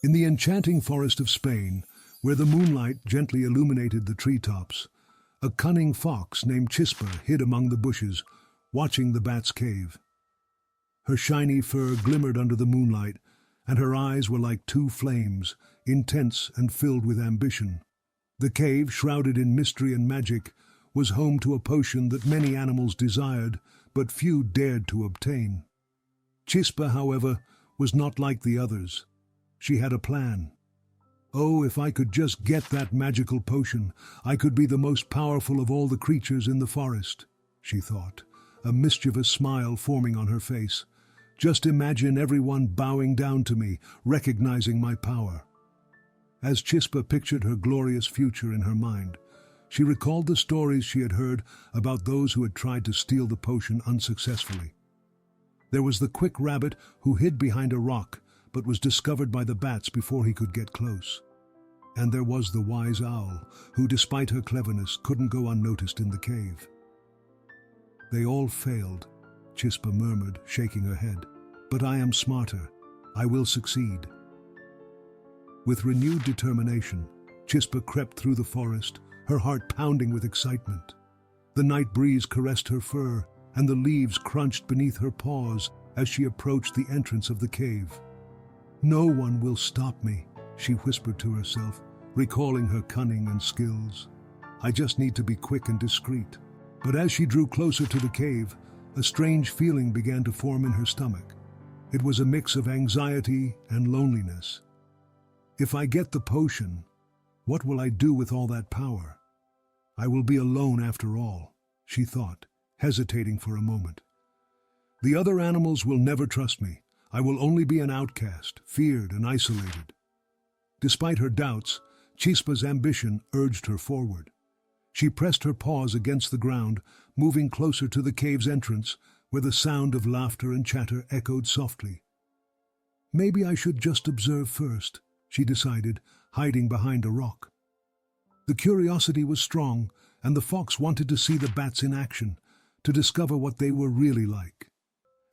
In the enchanting forest of Spain, where the moonlight gently illuminated the treetops, a cunning fox named Chispa hid among the bushes, watching the bat's cave. Her shiny fur glimmered under the moonlight, and her eyes were like two flames, intense and filled with ambition. The cave, shrouded in mystery and magic, was home to a potion that many animals desired, but few dared to obtain. Chispa, however, was not like the others. She had a plan. Oh, if I could just get that magical potion, I could be the most powerful of all the creatures in the forest, she thought, a mischievous smile forming on her face. Just imagine everyone bowing down to me, recognizing my power. As Chispa pictured her glorious future in her mind, she recalled the stories she had heard about those who had tried to steal the potion unsuccessfully. There was the quick rabbit who hid behind a rock, but was discovered by the bats before he could get close. And there was the wise owl, who, despite her cleverness, couldn't go unnoticed in the cave. They all failed, Chispa murmured, shaking her head. But I am smarter. I will succeed. With renewed determination, Chispa crept through the forest, her heart pounding with excitement. The night breeze caressed her fur, and the leaves crunched beneath her paws as she approached the entrance of the cave. No one will stop me, she whispered to herself, recalling her cunning and skills. I just need to be quick and discreet. But as she drew closer to the cave, a strange feeling began to form in her stomach. It was a mix of anxiety and loneliness. If I get the potion, what will I do with all that power? I will be alone after all, she thought, hesitating for a moment. The other animals will never trust me. I will only be an outcast, feared and isolated. Despite her doubts, Chispa's ambition urged her forward. She pressed her paws against the ground, moving closer to the cave's entrance, where the sound of laughter and chatter echoed softly. Maybe I should just observe first, she decided, hiding behind a rock. The curiosity was strong, and the fox wanted to see the bats in action, to discover what they were really like.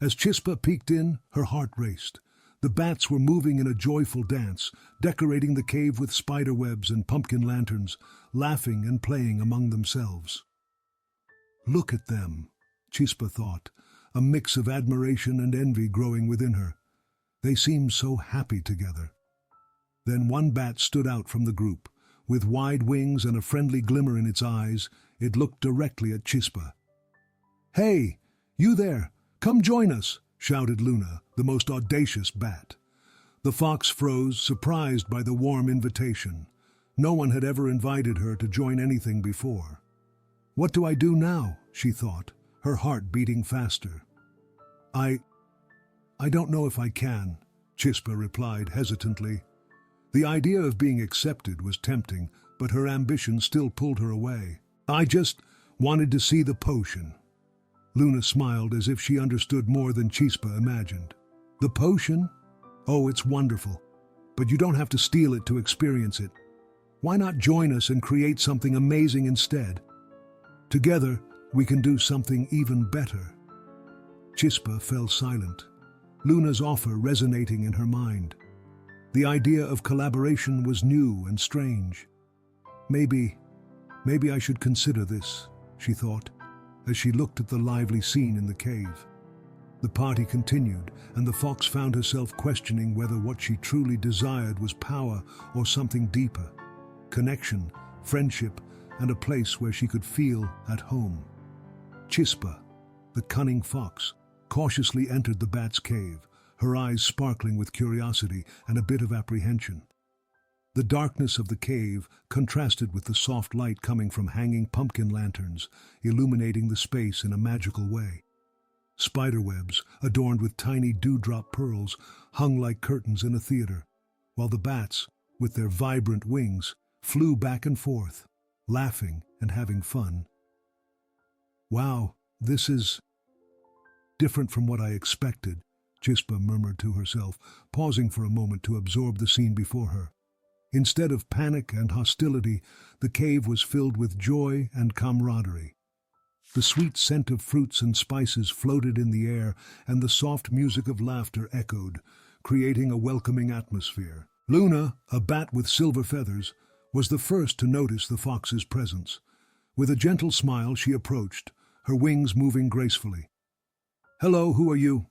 As Chispa peeked in, her heart raced. The bats were moving in a joyful dance, decorating the cave with spider webs and pumpkin lanterns, laughing and playing among themselves. Look at them, Chispa thought, a mix of admiration and envy growing within her. They seemed so happy together. Then one bat stood out from the group. With wide wings and a friendly glimmer in its eyes, it looked directly at Chispa. "Hey, you there! Come join us!" shouted Luna, the most audacious bat. The fox froze, surprised by the warm invitation. No one had ever invited her to join anything before. What do I do now? She thought, her heart beating faster. I don't know if I can, Chispa replied hesitantly. The idea of being accepted was tempting, but her ambition still pulled her away. I just wanted to see the potion. Luna smiled as if she understood more than Chispa imagined. The potion? Oh, it's wonderful. But you don't have to steal it to experience it. Why not join us and create something amazing instead? Together, we can do something even better. Chispa fell silent, Luna's offer resonating in her mind. The idea of collaboration was new and strange. Maybe I should consider this, she thought, as she looked at the lively scene in the cave. The party continued, and the fox found herself questioning whether what she truly desired was power or something deeper. Connection, friendship, and a place where she could feel at home. Chispa, the cunning fox, cautiously entered the bat's cave, her eyes sparkling with curiosity and a bit of apprehension. The darkness of the cave contrasted with the soft light coming from hanging pumpkin lanterns, illuminating the space in a magical way. Spiderwebs, adorned with tiny dewdrop pearls, hung like curtains in a theater, while the bats, with their vibrant wings, flew back and forth, laughing and having fun. Wow, this is different from what I expected, Chispa murmured to herself, pausing for a moment to absorb the scene before her. Instead of panic and hostility, the cave was filled with joy and camaraderie. The sweet scent of fruits and spices floated in the air, and the soft music of laughter echoed, creating a welcoming atmosphere. Luna, a bat with silver feathers, was the first to notice the fox's presence. With a gentle smile she approached, her wings moving gracefully. "Hello, who are you?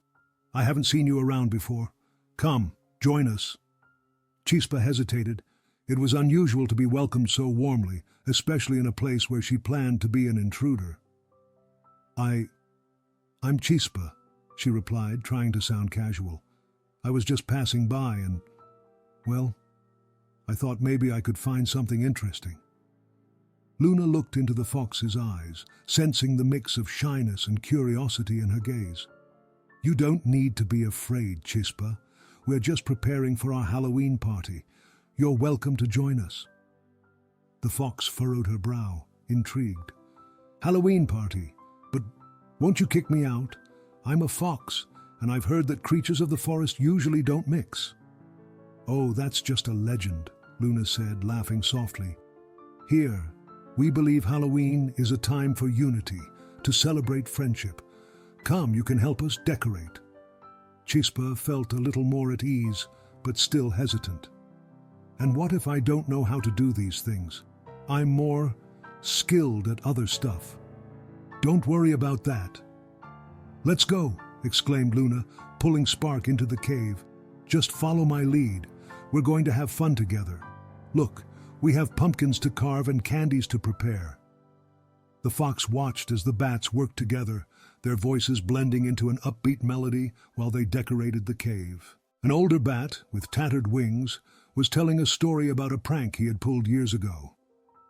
I haven't seen you around before. Come, join us." Chispa hesitated. It was unusual to be welcomed so warmly, especially in a place where she planned to be an intruder. I'm Chispa," she replied, trying to sound casual. "I was just passing by and, well, I thought maybe I could find something interesting." Luna looked into the fox's eyes, sensing the mix of shyness and curiosity in her gaze. "You don't need to be afraid, Chispa. We're just preparing for our Halloween party. You're welcome to join us." The fox furrowed her brow, intrigued. "Halloween party? But won't you kick me out? I'm a fox, and I've heard that creatures of the forest usually don't mix." "Oh, that's just a legend," Luna said, laughing softly. "Here, we believe Halloween is a time for unity, to celebrate friendship. Come, you can help us decorate." Chispa felt a little more at ease, but still hesitant. "And what if I don't know how to do these things? I'm more skilled at other stuff." "Don't worry about that." "Let's go," exclaimed Luna, pulling Spark into the cave. "Just follow my lead. We're going to have fun together. Look, we have pumpkins to carve and candies to prepare." The fox watched as the bats worked together, their voices blending into an upbeat melody while they decorated the cave. An older bat, with tattered wings, was telling a story about a prank he had pulled years ago.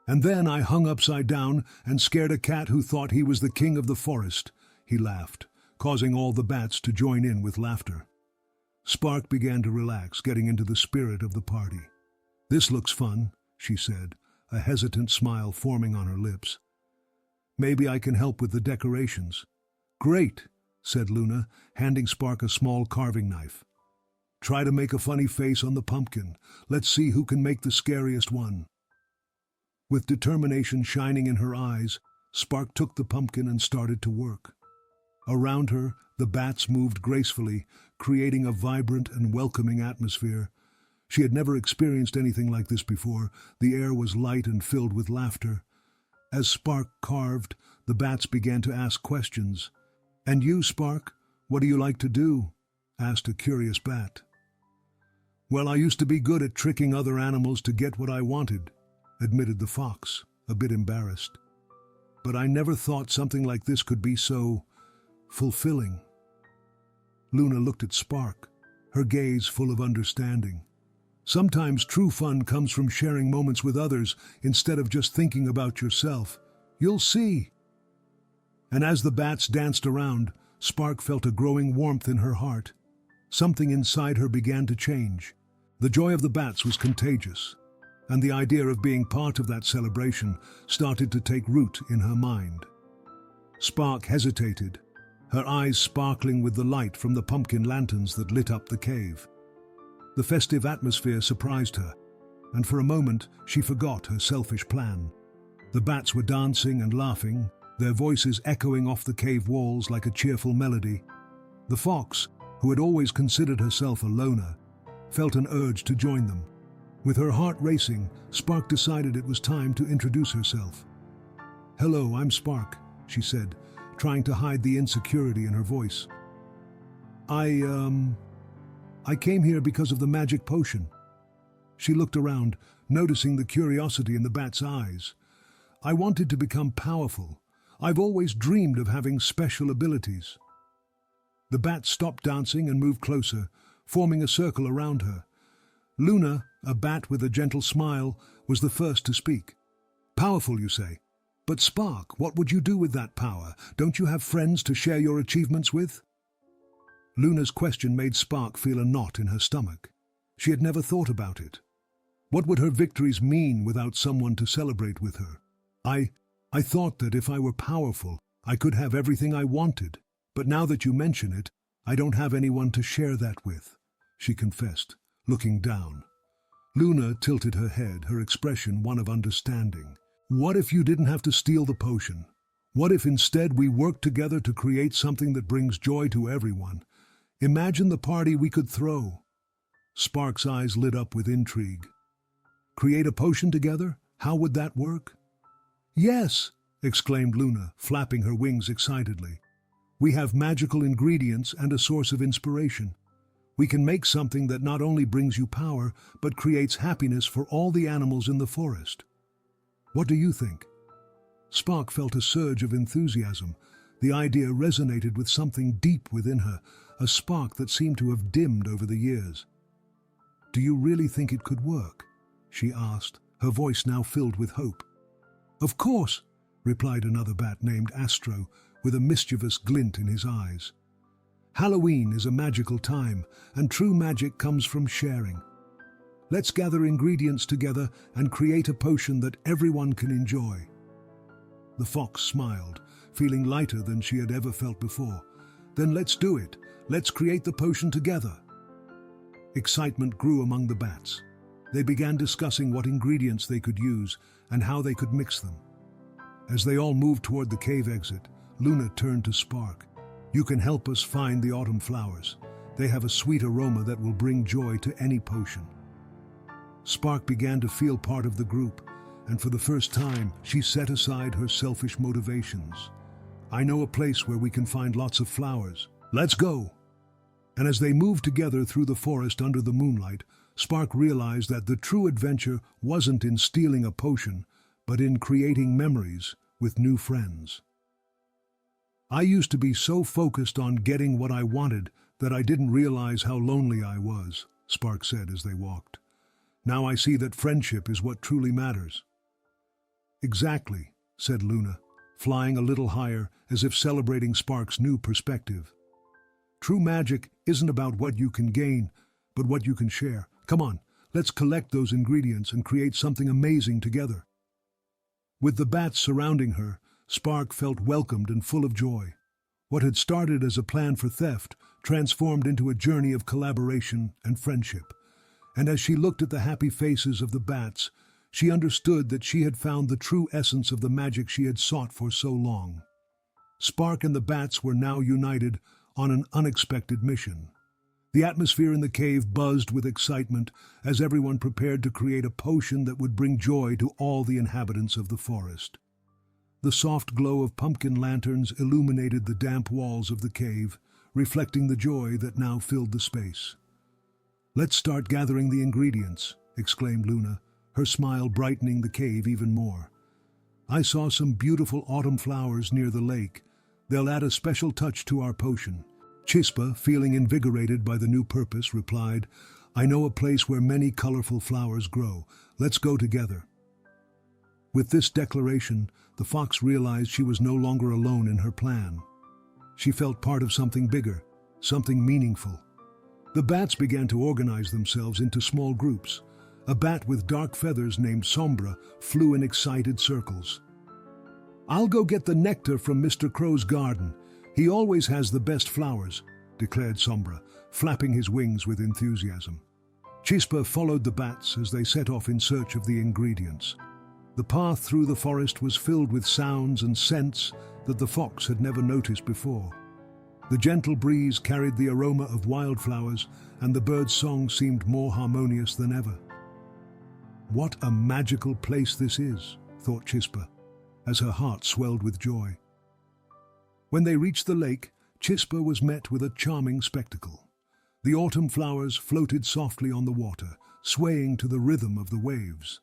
"And then I hung upside down and scared a cat who thought he was the king of the forest," he laughed, causing all the bats to join in with laughter. Spark began to relax, getting into the spirit of the party. "This looks fun," she said, a hesitant smile forming on her lips. "Maybe I can help with the decorations." "Great," said Luna, handing Spark a small carving knife. "Try to make a funny face on the pumpkin. Let's see who can make the scariest one." With determination shining in her eyes, Spark took the pumpkin and started to work. Around her, the bats moved gracefully, creating a vibrant and welcoming atmosphere. She had never experienced anything like this before. The air was light and filled with laughter. As Spark carved, the bats began to ask questions. "And you, Spark, what do you like to do?" asked a curious bat. "Well, I used to be good at tricking other animals to get what I wanted," admitted the fox, a bit embarrassed. "But I never thought something like this could be so fulfilling." Luna looked at Spark, her gaze full of understanding. "Sometimes true fun comes from sharing moments with others instead of just thinking about yourself. You'll see." And as the bats danced around, Spark felt a growing warmth in her heart. Something inside her began to change. The joy of the bats was contagious, and the idea of being part of that celebration started to take root in her mind. Spark hesitated, her eyes sparkling with the light from the pumpkin lanterns that lit up the cave. The festive atmosphere surprised her, and for a moment she forgot her selfish plan. The bats were dancing and laughing, their voices echoing off the cave walls like a cheerful melody. The fox, who had always considered herself a loner, felt an urge to join them. With her heart racing, Spark decided it was time to introduce herself. "Hello, I'm Spark," she said, trying to hide the insecurity in her voice. I came here because of the magic potion." She looked around, noticing the curiosity in the bat's eyes. "I wanted to become powerful. I've always dreamed of having special abilities." The bat stopped dancing and moved closer, forming a circle around her. Luna, a bat with a gentle smile, was the first to speak. "Powerful, you say? But Spark, what would you do with that power? Don't you have friends to share your achievements with?" Luna's question made Spark feel a knot in her stomach. She had never thought about it. What would her victories mean without someone to celebrate with her? I thought that if I were powerful, I could have everything I wanted. But now that you mention it, I don't have anyone to share that with," she confessed, looking down. Luna tilted her head, her expression one of understanding. "What if you didn't have to steal the potion? What if instead we worked together to create something that brings joy to everyone? Imagine the party we could throw." Spark's eyes lit up with intrigue. Create a potion together? How would that work? Yes, exclaimed Luna, flapping her wings excitedly. We have magical ingredients and a source of inspiration. We can make something that not only brings you power, but creates happiness for all the animals in the forest. What do you think? Spark felt a surge of enthusiasm. The idea resonated with something deep within her, a spark that seemed to have dimmed over the years. Do you really think it could work? She asked, her voice now filled with hope. Of course, replied another bat named Astro, with a mischievous glint in his eyes. Halloween is a magical time, and true magic comes from sharing. Let's gather ingredients together and create a potion that everyone can enjoy. The fox smiled, feeling lighter than she had ever felt before. Then let's do it. Let's create the potion together. Excitement grew among the bats. They began discussing what ingredients they could use and how they could mix them. As they all moved toward the cave exit, Luna turned to Spark. You can help us find the autumn flowers. They have a sweet aroma that will bring joy to any potion. Spark began to feel part of the group, and for the first time, she set aside her selfish motivations. I know a place where we can find lots of flowers. Let's go! And as they moved together through the forest under the moonlight, Spark realized that the true adventure wasn't in stealing a potion, but in creating memories with new friends. I used to be so focused on getting what I wanted that I didn't realize how lonely I was, Spark said as they walked. Now I see that friendship is what truly matters. Exactly, said Luna, flying a little higher as if celebrating Spark's new perspective. True magic isn't about what you can gain, but what you can share. Come on, let's collect those ingredients and create something amazing together. With the bats surrounding her, Spark felt welcomed and full of joy. What had started as a plan for theft transformed into a journey of collaboration and friendship. And as she looked at the happy faces of the bats, she understood that she had found the true essence of the magic she had sought for so long. Spark and the bats were now united on an unexpected mission. The atmosphere in the cave buzzed with excitement as everyone prepared to create a potion that would bring joy to all the inhabitants of the forest. The soft glow of pumpkin lanterns illuminated the damp walls of the cave, reflecting the joy that now filled the space. Let's start gathering the ingredients, exclaimed Luna, her smile brightening the cave even more. I saw some beautiful autumn flowers near the lake. They'll add a special touch to our potion. Chispa, feeling invigorated by the new purpose, replied, I know a place where many colorful flowers grow. Let's go together. With this declaration, the fox realized she was no longer alone in her plan. She felt part of something bigger, something meaningful. The bats began to organize themselves into small groups. A bat with dark feathers named Sombra flew in excited circles. I'll go get the nectar from Mr. Crow's garden. He always has the best flowers, declared Sombra, flapping his wings with enthusiasm. Chispa followed the bats as they set off in search of the ingredients. The path through the forest was filled with sounds and scents that the fox had never noticed before. The gentle breeze carried the aroma of wildflowers, and the birds' song seemed more harmonious than ever. What a magical place this is, thought Chispa, as her heart swelled with joy. When they reached the lake, Chispa was met with a charming spectacle. The autumn flowers floated softly on the water, swaying to the rhythm of the waves.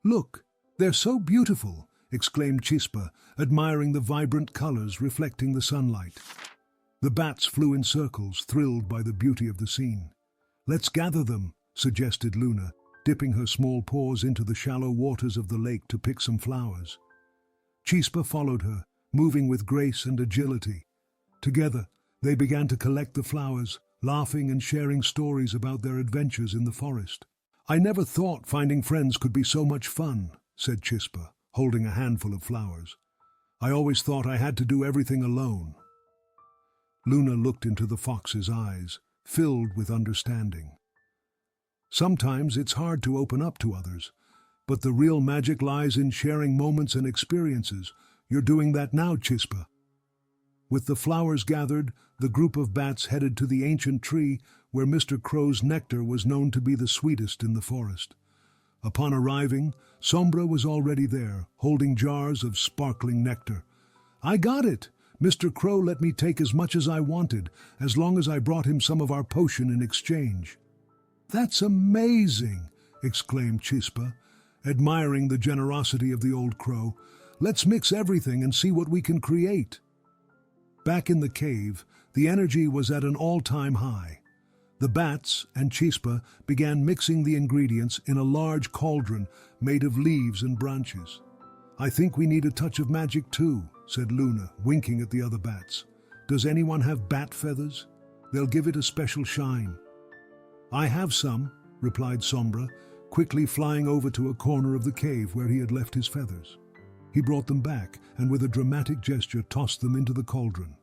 Look, they're so beautiful, exclaimed Chispa, admiring the vibrant colors reflecting the sunlight. The bats flew in circles, thrilled by the beauty of the scene. Let's gather them, suggested Luna, dipping her small paws into the shallow waters of the lake to pick some flowers. Chispa followed her, moving with grace and agility. Together, they began to collect the flowers, laughing and sharing stories about their adventures in the forest. I never thought finding friends could be so much fun, said Chispa, holding a handful of flowers. I always thought I had to do everything alone. Luna looked into the fox's eyes, filled with understanding. Sometimes it's hard to open up to others, but the real magic lies in sharing moments and experiences. You're doing that now, Chispa. With the flowers gathered, the group of bats headed to the ancient tree where Mr. Crow's nectar was known to be the sweetest in the forest. Upon arriving, Sombra was already there, holding jars of sparkling nectar. "I got it! Mr. Crow let me take as much as I wanted, as long as I brought him some of our potion in exchange." "That's amazing!" exclaimed Chispa, admiring the generosity of the old crow. "Let's mix everything and see what we can create." Back in the cave, the energy was at an all-time high. The bats and Chispa began mixing the ingredients in a large cauldron made of leaves and branches. "I think we need a touch of magic too," said Luna, winking at the other bats. "Does anyone have bat feathers? They'll give it a special shine." "I have some," replied Sombra, quickly flying over to a corner of the cave where he had left his feathers. He brought them back and with a dramatic gesture tossed them into the cauldron.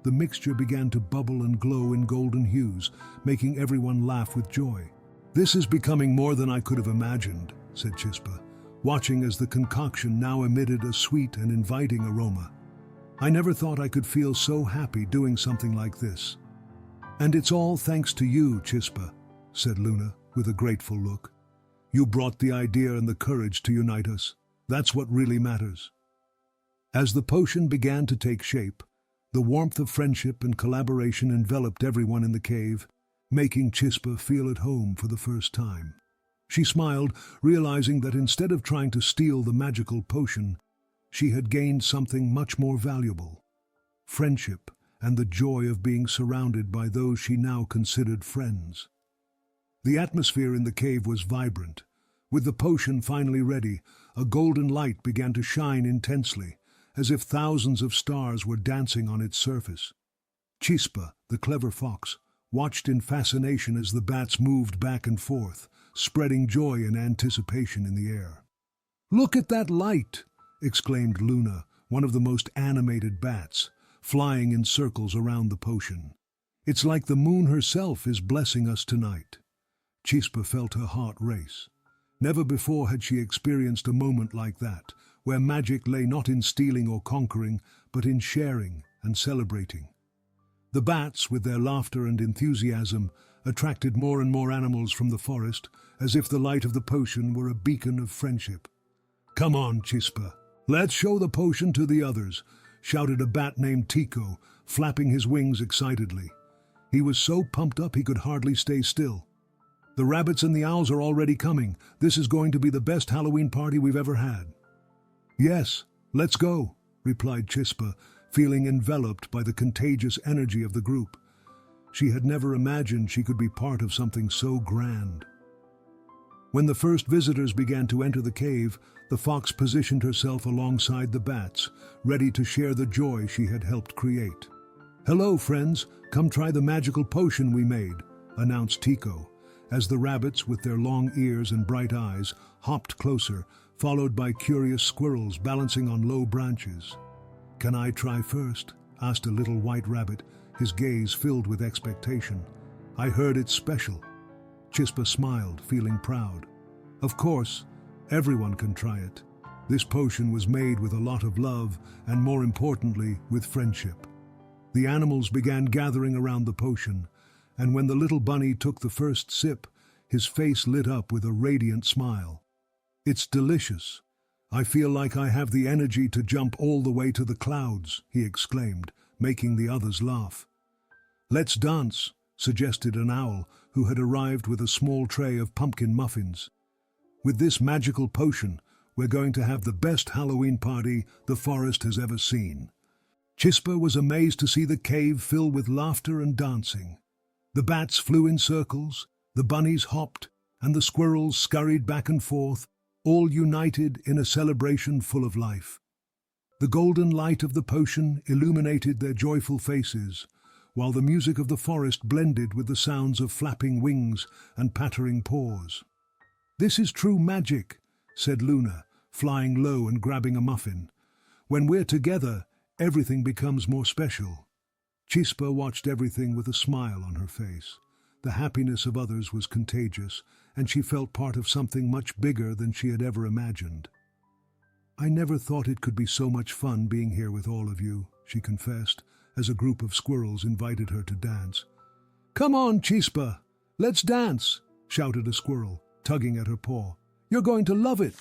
The mixture began to bubble and glow in golden hues, making everyone laugh with joy. "This is becoming more than I could have imagined," said Chispa, watching as the concoction now emitted a sweet and inviting aroma. "I never thought I could feel so happy doing something like this." "And it's all thanks to you, Chispa," said Luna, with a grateful look. "You brought the idea and the courage to unite us. That's what really matters." As the potion began to take shape, the warmth of friendship and collaboration enveloped everyone in the cave, making Chispa feel at home for the first time. She smiled, realizing that instead of trying to steal the magical potion, she had gained something much more valuable: friendship and the joy of being surrounded by those she now considered friends. The atmosphere in the cave was vibrant. With the potion finally ready, a golden light began to shine intensely, as if thousands of stars were dancing on its surface. Chispa, the clever fox, watched in fascination as the bats moved back and forth, spreading joy and anticipation in the air. "Look at that light!" exclaimed Luna, one of the most animated bats, flying in circles around the potion. "It's like the moon herself is blessing us tonight." Chispa felt her heart race. Never before had she experienced a moment like that, where magic lay not in stealing or conquering, but in sharing and celebrating. The bats, with their laughter and enthusiasm, attracted more and more animals from the forest, as if the light of the potion were a beacon of friendship. "Come on, Chispa, let's show the potion to the others," shouted a bat named Tico, flapping his wings excitedly. He was so pumped up he could hardly stay still. "The rabbits and the owls are already coming. This is going to be the best Halloween party we've ever had." "Yes, let's go," replied Chispa, feeling enveloped by the contagious energy of the group. She had never imagined she could be part of something so grand. When the first visitors began to enter the cave, the fox positioned herself alongside the bats, ready to share the joy she had helped create. "Hello, friends, come try the magical potion we made," announced Tico, as the rabbits, with their long ears and bright eyes, hopped closer, followed by curious squirrels balancing on low branches. "Can I try first?" asked a little white rabbit, his gaze filled with expectation. "I heard it's special." Chispa smiled, feeling proud. "Of course, everyone can try it. This potion was made with a lot of love and, more importantly, with friendship." The animals began gathering around the potion, and when the little bunny took the first sip, his face lit up with a radiant smile. "It's delicious. I feel like I have the energy to jump all the way to the clouds," he exclaimed, making the others laugh. "Let's dance," suggested an owl who had arrived with a small tray of pumpkin muffins. "With this magical potion, we're going to have the best Halloween party the forest has ever seen." Chispa was amazed to see the cave fill with laughter and dancing. The bats flew in circles, the bunnies hopped, and the squirrels scurried back and forth, all united in a celebration full of life. The golden light of the potion illuminated their joyful faces, while the music of the forest blended with the sounds of flapping wings and pattering paws. "This is true magic," said Luna, flying low and grabbing a muffin. "When we're together, everything becomes more special." Chispa watched everything with a smile on her face. The happiness of others was contagious, and she felt part of something much bigger than she had ever imagined. "I never thought it could be so much fun being here with all of you," she confessed, as a group of squirrels invited her to dance. "Come on, Chispa, let's dance," shouted a squirrel, tugging at her paw. "You're going to love it."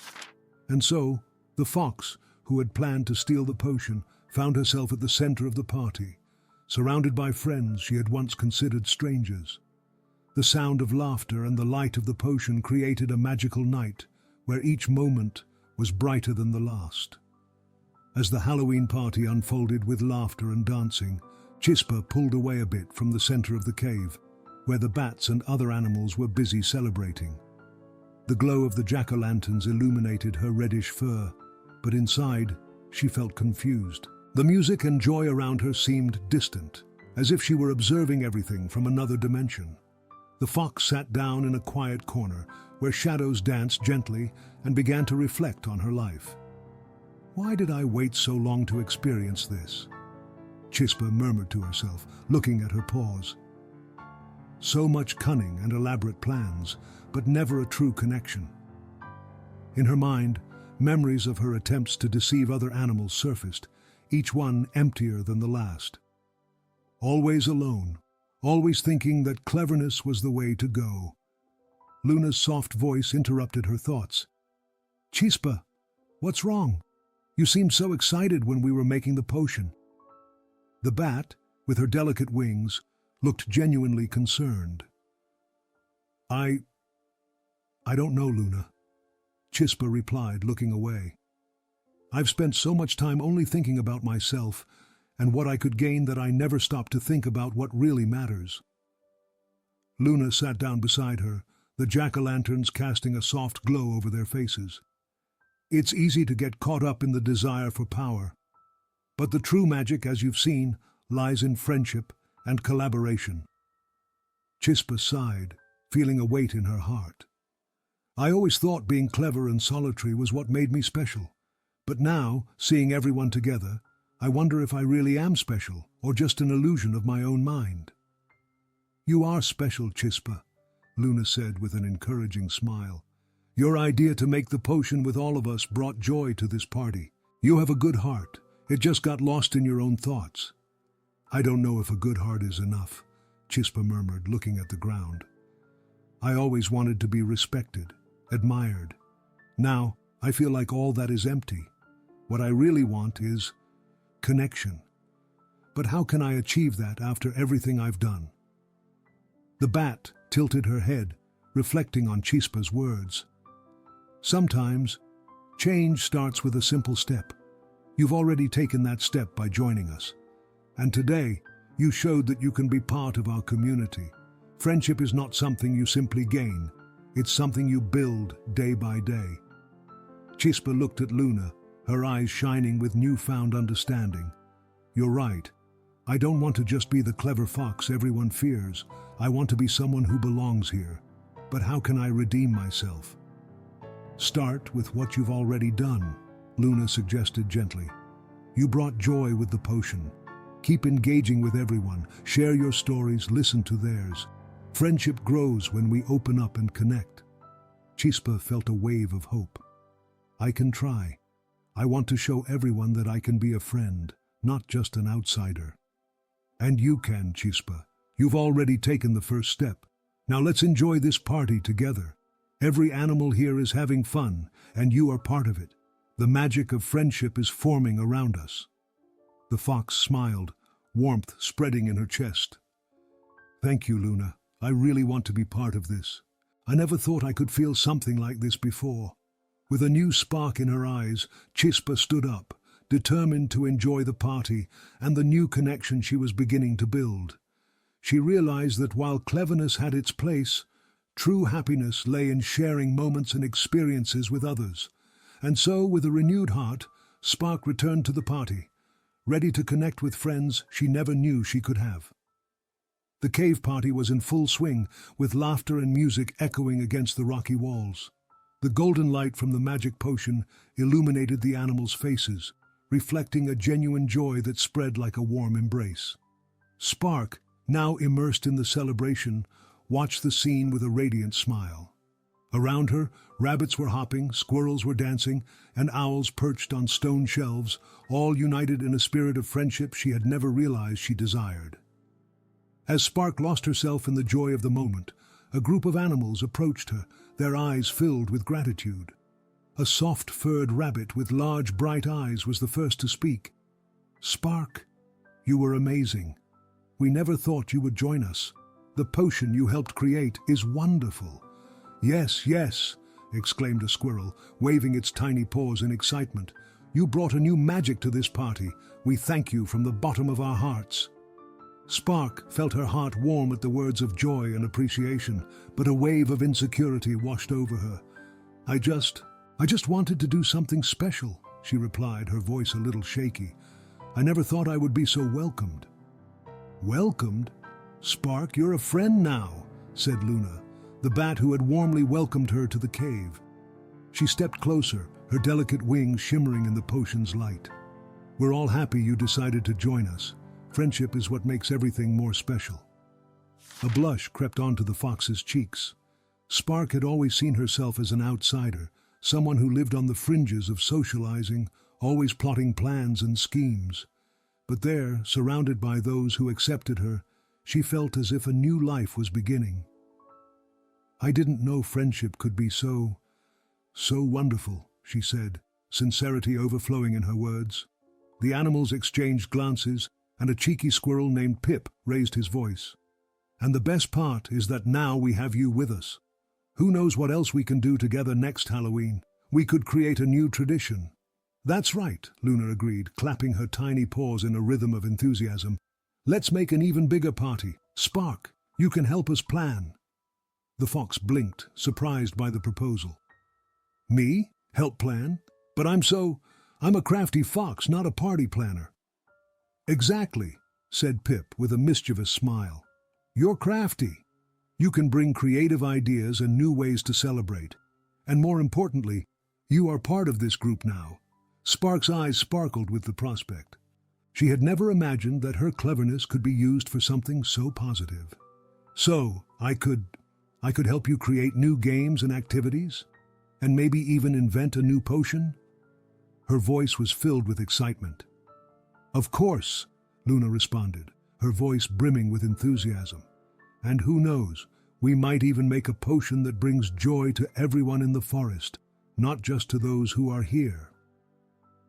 And so, the fox, who had planned to steal the potion, found herself at the center of the party, surrounded by friends she had once considered strangers. The sound of laughter and the light of the potion created a magical night where each moment was brighter than the last. As the Halloween party unfolded with laughter and dancing, Chispa pulled away a bit from the center of the cave, where the bats and other animals were busy celebrating. The glow of the jack-o'-lanterns illuminated her reddish fur, but inside, she felt confused. The music and joy around her seemed distant, as if she were observing everything from another dimension. The fox sat down in a quiet corner, where shadows danced gently and began to reflect on her life. "Why did I wait so long to experience this?" Chispa murmured to herself, looking at her paws. So much cunning and elaborate plans, but never a true connection. In her mind, memories of her attempts to deceive other animals surfaced, each one emptier than the last. Always alone, always thinking that cleverness was the way to go. Luna's soft voice interrupted her thoughts. "Chispa, what's wrong? You seemed so excited when we were making the potion." The bat, with her delicate wings, looked genuinely concerned. I don't know, Luna," Chispa replied, looking away. "I've spent so much time only thinking about myself and what I could gain that I never stopped to think about what really matters." Luna sat down beside her, the jack-o'-lanterns casting a soft glow over their faces. "It's easy to get caught up in the desire for power, but the true magic, as you've seen, lies in friendship and collaboration." Chispa sighed, feeling a weight in her heart. "I always thought being clever and solitary was what made me special. But now, seeing everyone together, I wonder if I really am special, or just an illusion of my own mind." "You are special, Chispa," Luna said with an encouraging smile. "Your idea to make the potion with all of us brought joy to this party. You have a good heart. It just got lost in your own thoughts." "I don't know if a good heart is enough," Chispa murmured, looking at the ground. "I always wanted to be respected, admired. Now, I feel like all that is empty. What I really want is connection. But how can I achieve that after everything I've done?" The bat tilted her head, reflecting on Chispa's words. "Sometimes, change starts with a simple step. You've already taken that step by joining us. And today, you showed that you can be part of our community. Friendship is not something you simply gain. It's something you build day by day." Chispa looked at Luna, her eyes shining with newfound understanding. "You're right. I don't want to just be the clever fox everyone fears. I want to be someone who belongs here. But how can I redeem myself?" "Start with what you've already done," Luna suggested gently. "You brought joy with the potion. Keep engaging with everyone, share your stories, listen to theirs. Friendship grows when we open up and connect." Chispa felt a wave of hope. "I can try. I want to show everyone that I can be a friend, not just an outsider." "And you can, Chispa. You've already taken the first step. Now let's enjoy this party together. Every animal here is having fun, and you are part of it. The magic of friendship is forming around us." The fox smiled, warmth spreading in her chest. "Thank you, Luna. I really want to be part of this. I never thought I could feel something like this before." With a new spark in her eyes, Chispa stood up, determined to enjoy the party and the new connection she was beginning to build. She realized that while cleverness had its place, true happiness lay in sharing moments and experiences with others. And so, with a renewed heart, Spark returned to the party, ready to connect with friends she never knew she could have. The cave party was in full swing, with laughter and music echoing against the rocky walls. The golden light from the magic potion illuminated the animals' faces, reflecting a genuine joy that spread like a warm embrace. Spark, now immersed in the celebration, watched the scene with a radiant smile. Around her, rabbits were hopping, squirrels were dancing, and owls perched on stone shelves, all united in a spirit of friendship she had never realized she desired. As Spark lost herself in the joy of the moment, a group of animals approached her, their eyes filled with gratitude. A soft-furred rabbit with large, bright eyes was the first to speak. "Spark, you were amazing. We never thought you would join us. The potion you helped create is wonderful." "Yes, yes," exclaimed a squirrel, waving its tiny paws in excitement. "You brought a new magic to this party. We thank you from the bottom of our hearts." Spark felt her heart warm at the words of joy and appreciation, but a wave of insecurity washed over her. I just wanted to do something special," she replied, her voice a little shaky. "I never thought I would be so welcomed." "Welcomed? Spark, you're a friend now," said Luna, the bat who had warmly welcomed her to the cave. She stepped closer, her delicate wings shimmering in the potion's light. "We're all happy you decided to join us. Friendship is what makes everything more special." A blush crept onto the fox's cheeks. Spark had always seen herself as an outsider, someone who lived on the fringes of socializing, always plotting plans and schemes. But there, surrounded by those who accepted her, she felt as if a new life was beginning. "I didn't know friendship could be so wonderful," she said, sincerity overflowing in her words. The animals exchanged glances, and a cheeky squirrel named Pip raised his voice. "And the best part is that now we have you with us. Who knows what else we can do together next Halloween? We could create a new tradition." "That's right," Luna agreed, clapping her tiny paws in a rhythm of enthusiasm. "Let's make an even bigger party. Spark, you can help us plan." The fox blinked, surprised by the proposal. "Me? Help plan? But I'm a crafty fox, not a party planner." "Exactly," said Pip with a mischievous smile. "You're crafty. You can bring creative ideas and new ways to celebrate. And more importantly, you are part of this group now." Spark's eyes sparkled with the prospect. She had never imagined that her cleverness could be used for something so positive. "So, I could help you create new games and activities? And maybe even invent a new potion?" Her voice was filled with excitement. "Of course," Luna responded, her voice brimming with enthusiasm. "And who knows, we might even make a potion that brings joy to everyone in the forest, not just to those who are here."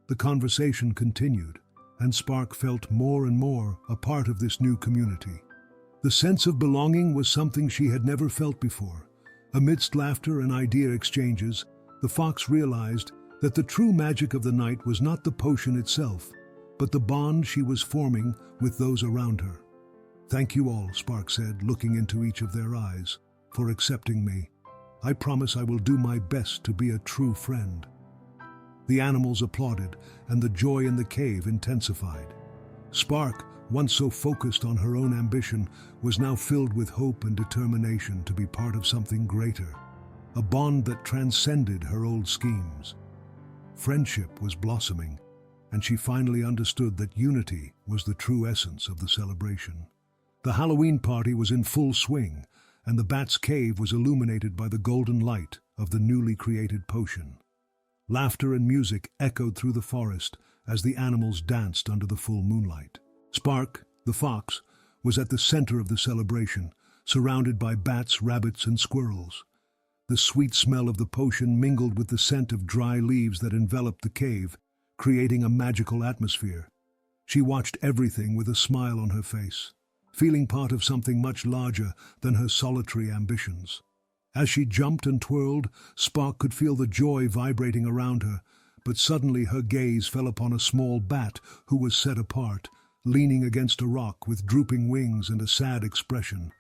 The conversation continued, and Spark felt more and more a part of this new community. The sense of belonging was something she had never felt before. Amidst laughter and idea exchanges, the fox realized that the true magic of the night was not the potion itself, but the bond she was forming with those around her. "Thank you all," Spark said, looking into each of their eyes, "for accepting me. I promise I will do my best to be a true friend." The animals applauded, and the joy in the cave intensified. Spark, once so focused on her own ambition, was now filled with hope and determination to be part of something greater, a bond that transcended her old schemes. Friendship was blossoming, and she finally understood that unity was the true essence of the celebration. The Halloween party was in full swing, and the bat's cave was illuminated by the golden light of the newly created potion. Laughter and music echoed through the forest as the animals danced under the full moonlight. Spark, the fox, was at the center of the celebration, surrounded by bats, rabbits, and squirrels. The sweet smell of the potion mingled with the scent of dry leaves that enveloped the cave, creating a magical atmosphere. She watched everything with a smile on her face, feeling part of something much larger than her solitary ambitions. As she jumped and twirled, Spark could feel the joy vibrating around her, but suddenly her gaze fell upon a small bat who was set apart, leaning against a rock with drooping wings and a sad expression.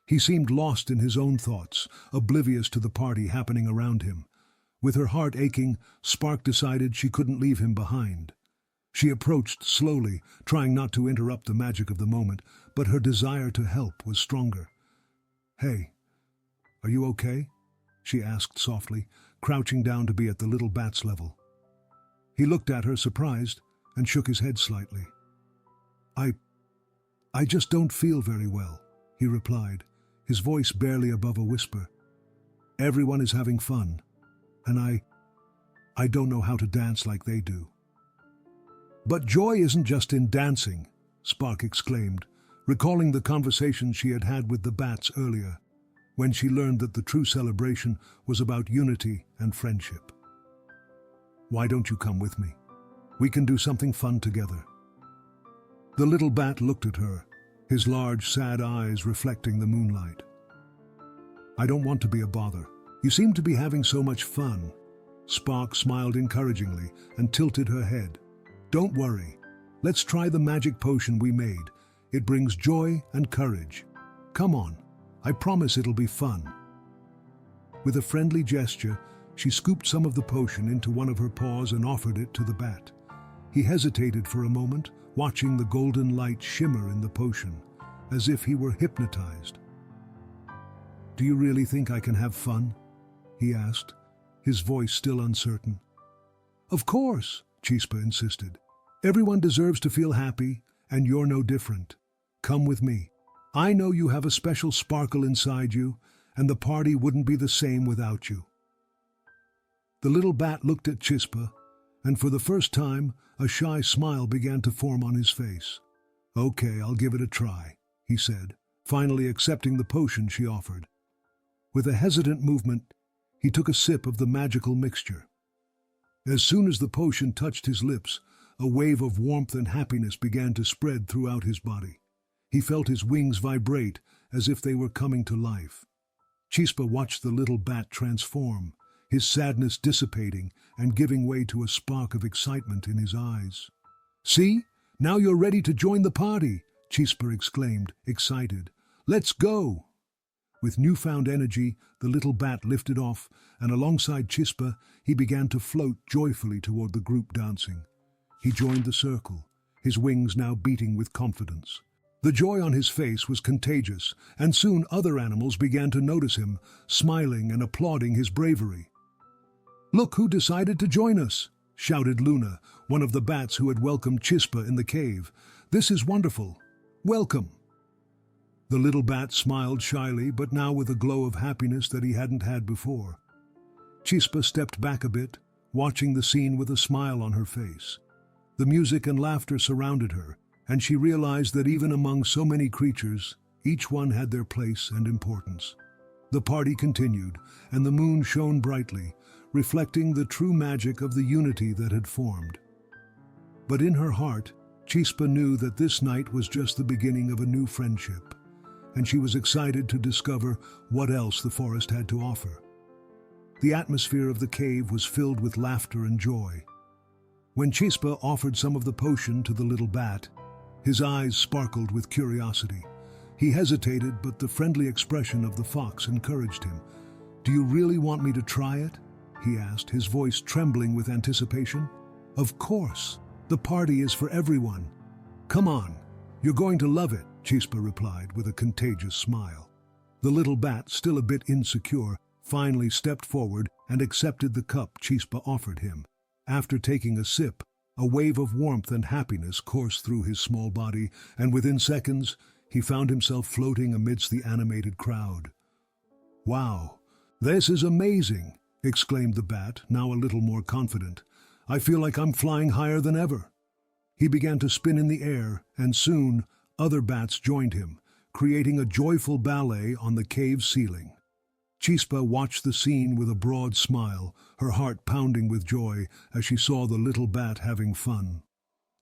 He seemed lost in his own thoughts, oblivious to the party happening around him. With her heart aching, Spark decided she couldn't leave him behind. She approached slowly, trying not to interrupt the magic of the moment, but her desire to help was stronger. "Hey, are you okay?" she asked softly, crouching down to be at the little bat's level. He looked at her, surprised, and shook his head slightly. I just don't feel very well," he replied, his voice barely above a whisper. Everyone is having fun, and I don't know how to dance like they do." "But joy isn't just in dancing," Spark exclaimed, recalling the conversation she had had with the bats earlier, when she learned that the true celebration was about unity and friendship. "Why don't you come with me? We can do something fun together." The little bat looked at her, his large, sad eyes reflecting the moonlight. "I don't want to be a bother. You seem to be having so much fun." Spark smiled encouragingly and tilted her head. "Don't worry. Let's try the magic potion we made. It brings joy and courage. Come on. I promise it'll be fun." With a friendly gesture, she scooped some of the potion into one of her paws and offered it to the bat. He hesitated for a moment, watching the golden light shimmer in the potion, as if he were hypnotized. "Do you really think I can have fun?" he asked, his voice still uncertain. "Of course," Chispa insisted. "Everyone deserves to feel happy, and you're no different. Come with me. I know you have a special sparkle inside you, and the party wouldn't be the same without you." The little bat looked at Chispa, and for the first time, a shy smile began to form on his face. "Okay, I'll give it a try," he said, finally accepting the potion she offered. With a hesitant movement, he took a sip of the magical mixture. As soon as the potion touched his lips, a wave of warmth and happiness began to spread throughout his body. He felt his wings vibrate as if they were coming to life. Chispa watched the little bat transform, his sadness dissipating and giving way to a spark of excitement in his eyes. "See? Now you're ready to join the party," Chispa exclaimed, excited. "Let's go!" With newfound energy, the little bat lifted off, and alongside Chispa, he began to float joyfully toward the group dancing. He joined the circle, his wings now beating with confidence. The joy on his face was contagious, and soon other animals began to notice him, smiling and applauding his bravery. "Look who decided to join us!" shouted Luna, one of the bats who had welcomed Chispa in the cave. "This is wonderful. Welcome!" The little bat smiled shyly, but now with a glow of happiness that he hadn't had before. Chispa stepped back a bit, watching the scene with a smile on her face. The music and laughter surrounded her, and she realized that even among so many creatures, each one had their place and importance. The party continued, and the moon shone brightly, reflecting the true magic of the unity that had formed. But in her heart, Chispa knew that this night was just the beginning of a new friendship, and she was excited to discover what else the forest had to offer. The atmosphere of the cave was filled with laughter and joy. When Chispa offered some of the potion to the little bat, his eyes sparkled with curiosity. He hesitated, but the friendly expression of the fox encouraged him. "Do you really want me to try it?" he asked, his voice trembling with anticipation. "Of course. The party is for everyone. Come on, you're going to love it," Chispa replied with a contagious smile. The little bat, still a bit insecure, finally stepped forward and accepted the cup Chispa offered him. After taking a sip, a wave of warmth and happiness coursed through his small body, and within seconds, he found himself floating amidst the animated crowd. "Wow, this is amazing!" exclaimed the bat, now a little more confident. "I feel like I'm flying higher than ever." He began to spin in the air, and soon other bats joined him, creating a joyful ballet on the cave ceiling. Chispa watched the scene with a broad smile, her heart pounding with joy as she saw the little bat having fun.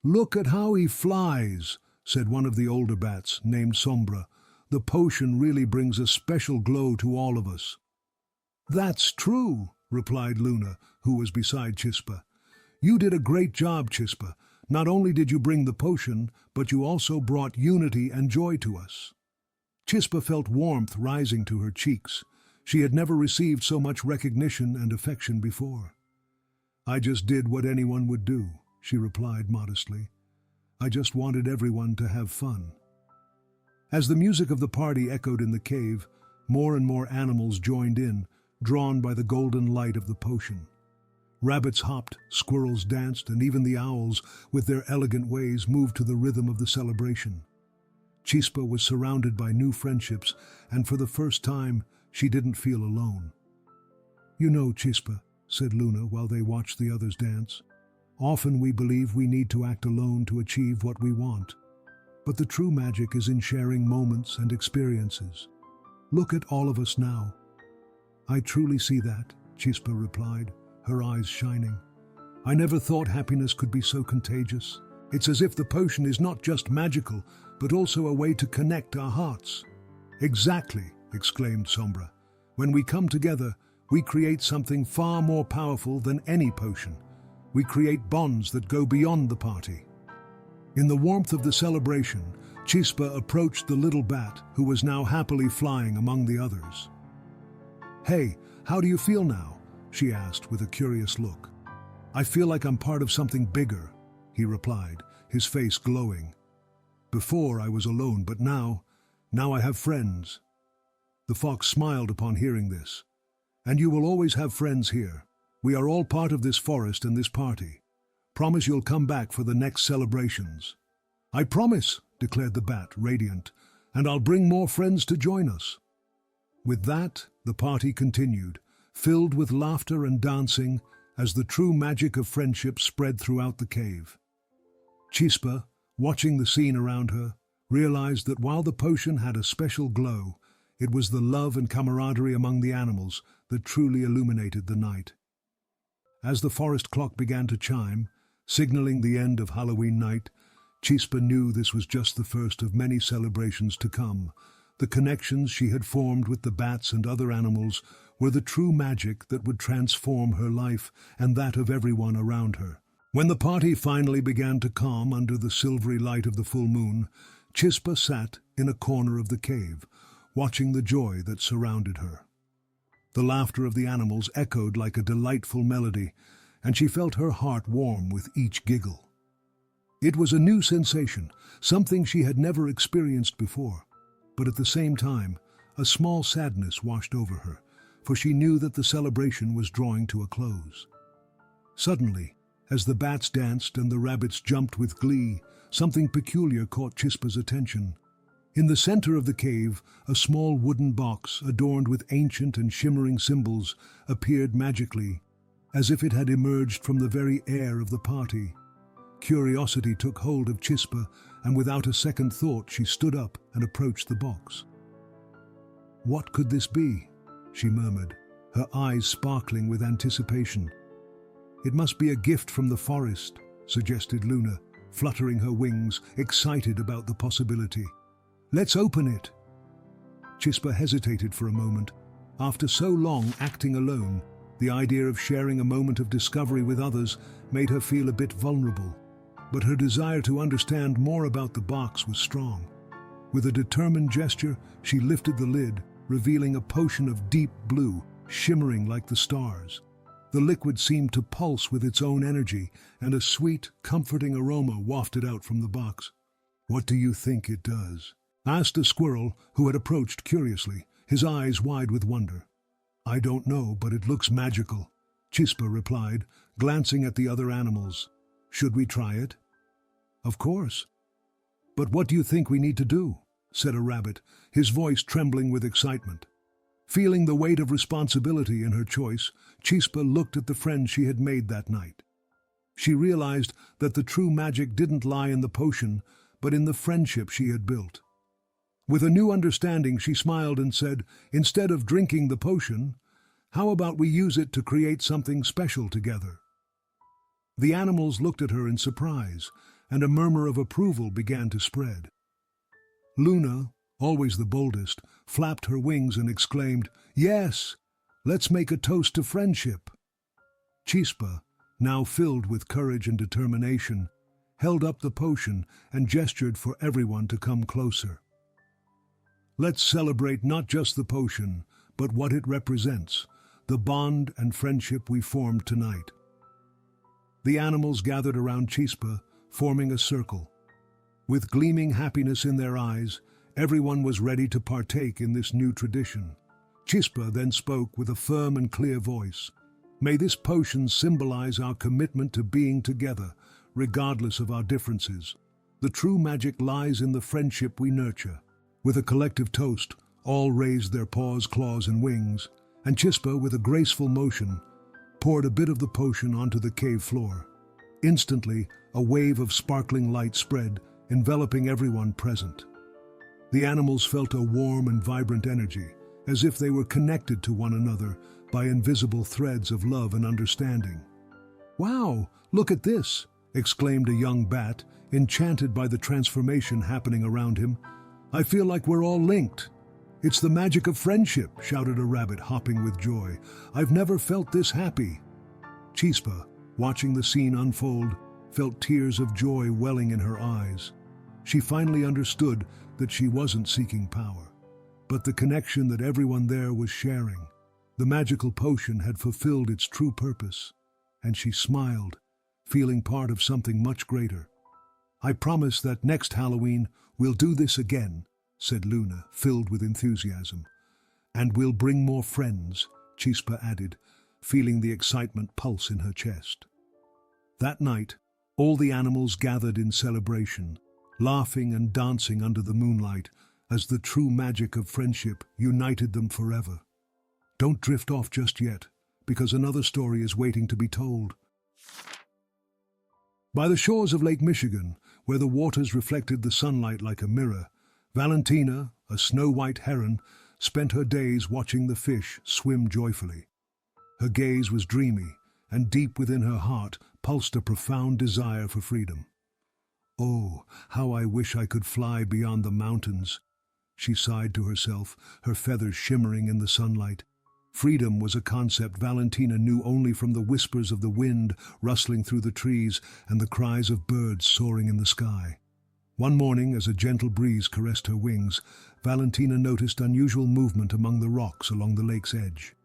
"Look at how he flies," said one of the older bats, named Sombra. "The potion really brings a special glow to all of us." "That's true," replied Luna, who was beside Chispa. "You did a great job, Chispa. Not only did you bring the potion, but you also brought unity and joy to us." Chispa felt warmth rising to her cheeks. She had never received so much recognition and affection before. "I just did what anyone would do," she replied modestly. "I just wanted everyone to have fun." As the music of the party echoed in the cave, more and more animals joined in, drawn by the golden light of the potion. Rabbits hopped, squirrels danced, and even the owls, with their elegant ways, moved to the rhythm of the celebration. Chispa was surrounded by new friendships, and for the first time, she didn't feel alone. You know, Chispa, said Luna while they watched the others dance. Often we believe we need to act alone to achieve what we want. But the true magic is in sharing moments and experiences. Look at all of us now. I truly see that, Chispa replied, her eyes shining. I never thought happiness could be so contagious. It's as if the potion is not just magical, but also a way to connect our hearts. Exactly, exclaimed Sombra. When we come together, we create something far more powerful than any potion. We create bonds that go beyond the party. In the warmth of the celebration, Chispa approached the little bat, who was now happily flying among the others. Hey, how do you feel now? She asked with a curious look. I feel like I'm part of something bigger, he replied, his face glowing. Before I was alone, but now I have friends. The fox smiled upon hearing this. And you will always have friends here. We are all part of this forest and this party. Promise you'll come back for the next celebrations. I promise, declared the bat, radiant, and I'll bring more friends to join us. With that, the party continued, filled with laughter and dancing, as the true magic of friendship spread throughout the cave. Chispa, watching the scene around her, realized that while the potion had a special glow, it was the love and camaraderie among the animals that truly illuminated the night. As the forest clock began to chime, signaling the end of Halloween night, Chispa knew this was just the first of many celebrations to come. The connections she had formed with the bats and other animals were the true magic that would transform her life and that of everyone around her. When the party finally began to calm under the silvery light of the full moon, Chispa sat in a corner of the cave, watching the joy that surrounded her. The laughter of the animals echoed like a delightful melody, and she felt her heart warm with each giggle. It was a new sensation, something she had never experienced before, but at the same time, a small sadness washed over her, for she knew that the celebration was drawing to a close. Suddenly, as the bats danced and the rabbits jumped with glee, something peculiar caught Chispa's attention. In the center of the cave, a small wooden box adorned with ancient and shimmering symbols appeared magically, as if it had emerged from the very air of the party. Curiosity took hold of Chispa, and without a second thought she stood up and approached the box. What could this be? She murmured, her eyes sparkling with anticipation. It must be a gift from the forest, suggested Luna, fluttering her wings, excited about the possibility. Let's open it. Chispa hesitated for a moment. After so long acting alone, the idea of sharing a moment of discovery with others made her feel a bit vulnerable. But her desire to understand more about the box was strong. With a determined gesture, she lifted the lid, revealing a potion of deep blue, shimmering like the stars. The liquid seemed to pulse with its own energy, and a sweet, comforting aroma wafted out from the box. What do you think it does? Asked a squirrel who had approached curiously, his eyes wide with wonder. I don't know, but it looks magical, Chispa replied, glancing at the other animals. Should we try it? Of course. But what do you think we need to do? Said a rabbit, his voice trembling with excitement. Feeling the weight of responsibility in her choice, Chispa looked at the friend she had made that night. She realized that the true magic didn't lie in the potion, but in the friendship she had built. With a new understanding, she smiled and said, instead of drinking the potion, how about we use it to create something special together? The animals looked at her in surprise, and a murmur of approval began to spread. Luna, always the boldest, flapped her wings and exclaimed, Yes, let's make a toast to friendship. Chispa, now filled with courage and determination, held up the potion and gestured for everyone to come closer. Let's celebrate not just the potion, but what it represents, the bond and friendship we formed tonight. The animals gathered around Chispa, forming a circle. With gleaming happiness in their eyes, everyone was ready to partake in this new tradition. Chispa then spoke with a firm and clear voice. May this potion symbolize our commitment to being together, regardless of our differences. The true magic lies in the friendship we nurture. With a collective toast, all raised their paws, claws, and wings, and Chispa, with a graceful motion, poured a bit of the potion onto the cave floor. Instantly, a wave of sparkling light spread, enveloping everyone present. The animals felt a warm and vibrant energy, as if they were connected to one another by invisible threads of love and understanding. "Wow, look at this!" exclaimed a young bat, enchanted by the transformation happening around him. "I feel like we're all linked." "It's the magic of friendship," shouted a rabbit, hopping with joy. "I've never felt this happy." Chispa, watching the scene unfold, felt tears of joy welling in her eyes. She finally understood that she wasn't seeking power, but the connection that everyone there was sharing. The magical potion had fulfilled its true purpose, and she smiled, feeling part of something much greater. "I promise that next Halloween we'll do this again," said Luna, filled with enthusiasm. "And we'll bring more friends," Chispa added, feeling the excitement pulse in her chest. That night, all the animals gathered in celebration, laughing and dancing under the moonlight as the true magic of friendship united them forever. Don't drift off just yet, because another story is waiting to be told. By the shores of Lake Michigan, where the waters reflected the sunlight like a mirror, Valentina, a snow-white heron, spent her days watching the fish swim joyfully. Her gaze was dreamy, and deep within her heart pulsed a profound desire for freedom. "Oh, how I wish I could fly beyond the mountains," she sighed to herself, her feathers shimmering in the sunlight. Freedom was a concept Valentina knew only from the whispers of the wind rustling through the trees and the cries of birds soaring in the sky. One morning, as a gentle breeze caressed her wings, Valentina noticed unusual movement among the rocks along the lake's edge.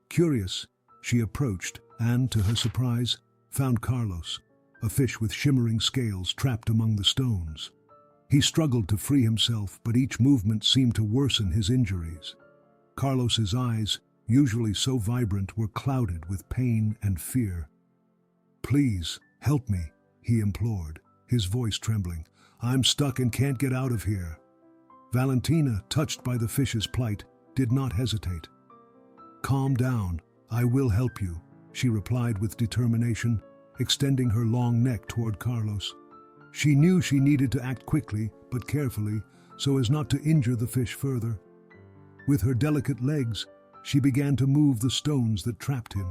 Curious, she approached and, to her surprise, found Carlos, a fish with shimmering scales, trapped among the stones. He struggled to free himself, but each movement seemed to worsen his injuries. Carlos's eyes, usually so vibrant, were clouded with pain and fear. "Please, help me," he implored, his voice trembling. "I'm stuck and can't get out of here." Valentina, touched by the fish's plight, did not hesitate. "Calm down, I will help you," she replied with determination, extending her long neck toward Carlos. She knew she needed to act quickly but carefully so as not to injure the fish further. With her delicate legs, she began to move the stones that trapped him.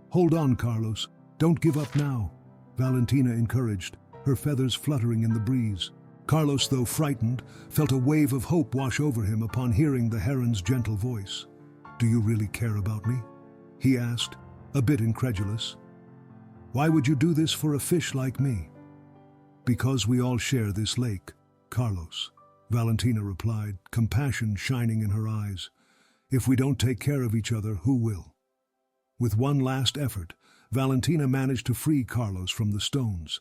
"Hold on, Carlos. Don't give up now," Valentina encouraged, her feathers fluttering in the breeze. Carlos, though frightened, felt a wave of hope wash over him upon hearing the heron's gentle voice. "Do you really care about me?" he asked, a bit incredulous. "Why would you do this for a fish like me?" "Because we all share this lake, Carlos," Valentina replied, compassion shining in her eyes. "If we don't take care of each other, who will?" With one last effort, Valentina managed to free Carlos from the stones.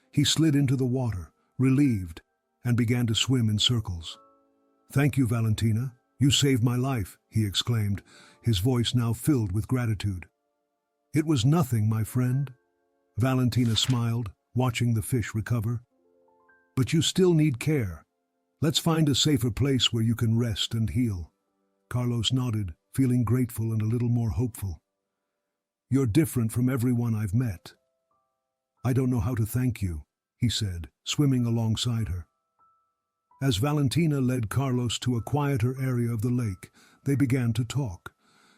He slid into the water, relieved, and began to swim in circles. "Thank you, Valentina. You saved my life," he exclaimed, his voice now filled with gratitude. "It was nothing, my friend," Valentina smiled, watching the fish recover. "But you still need care. Let's find a safer place where you can rest and heal." Carlos nodded, feeling grateful and a little more hopeful. "You're different from everyone I've met." "I don't know how to thank you," he said, swimming alongside her. As Valentina led Carlos to a quieter area of the lake, they began to talk.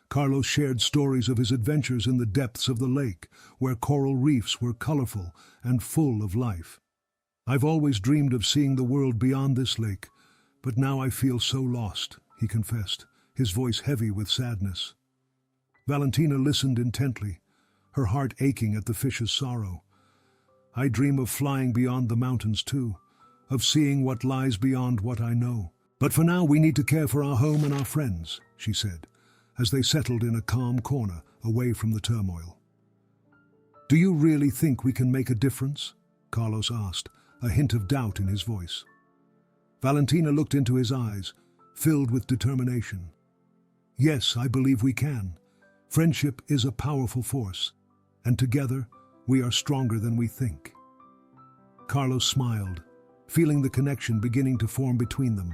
Carlos shared stories of his adventures in the depths of the lake, where coral reefs were colorful and full of life. "I've always dreamed of seeing the world beyond this lake, but now I feel so lost," he confessed, his voice heavy with sadness. Valentina listened intently, her heart aching at the fish's sorrow. "I dream of flying beyond the mountains too, of seeing what lies beyond what I know. But for now we need to care for our home and our friends," she said, as they settled in a calm corner away from the turmoil. "Do you really think we can make a difference?" Carlos asked, a hint of doubt in his voice. Valentina looked into his eyes, filled with determination. "Yes, I believe we can. Friendship is a powerful force, and together we are stronger than we think." Carlos smiled, feeling the connection beginning to form between them.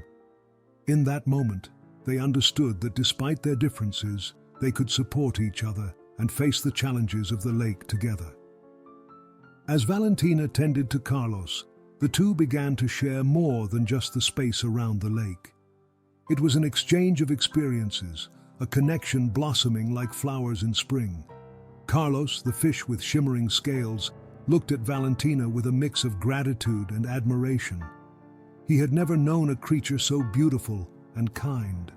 In that moment, they understood that despite their differences, they could support each other and face the challenges of the lake together. As Valentina tended to Carlos, the two began to share more than just the space around the lake. It was an exchange of experiences, a connection blossoming like flowers in spring. Carlos, the fish with shimmering scales, looked at Valentina with a mix of gratitude and admiration. He had never known a creature so beautiful and kind.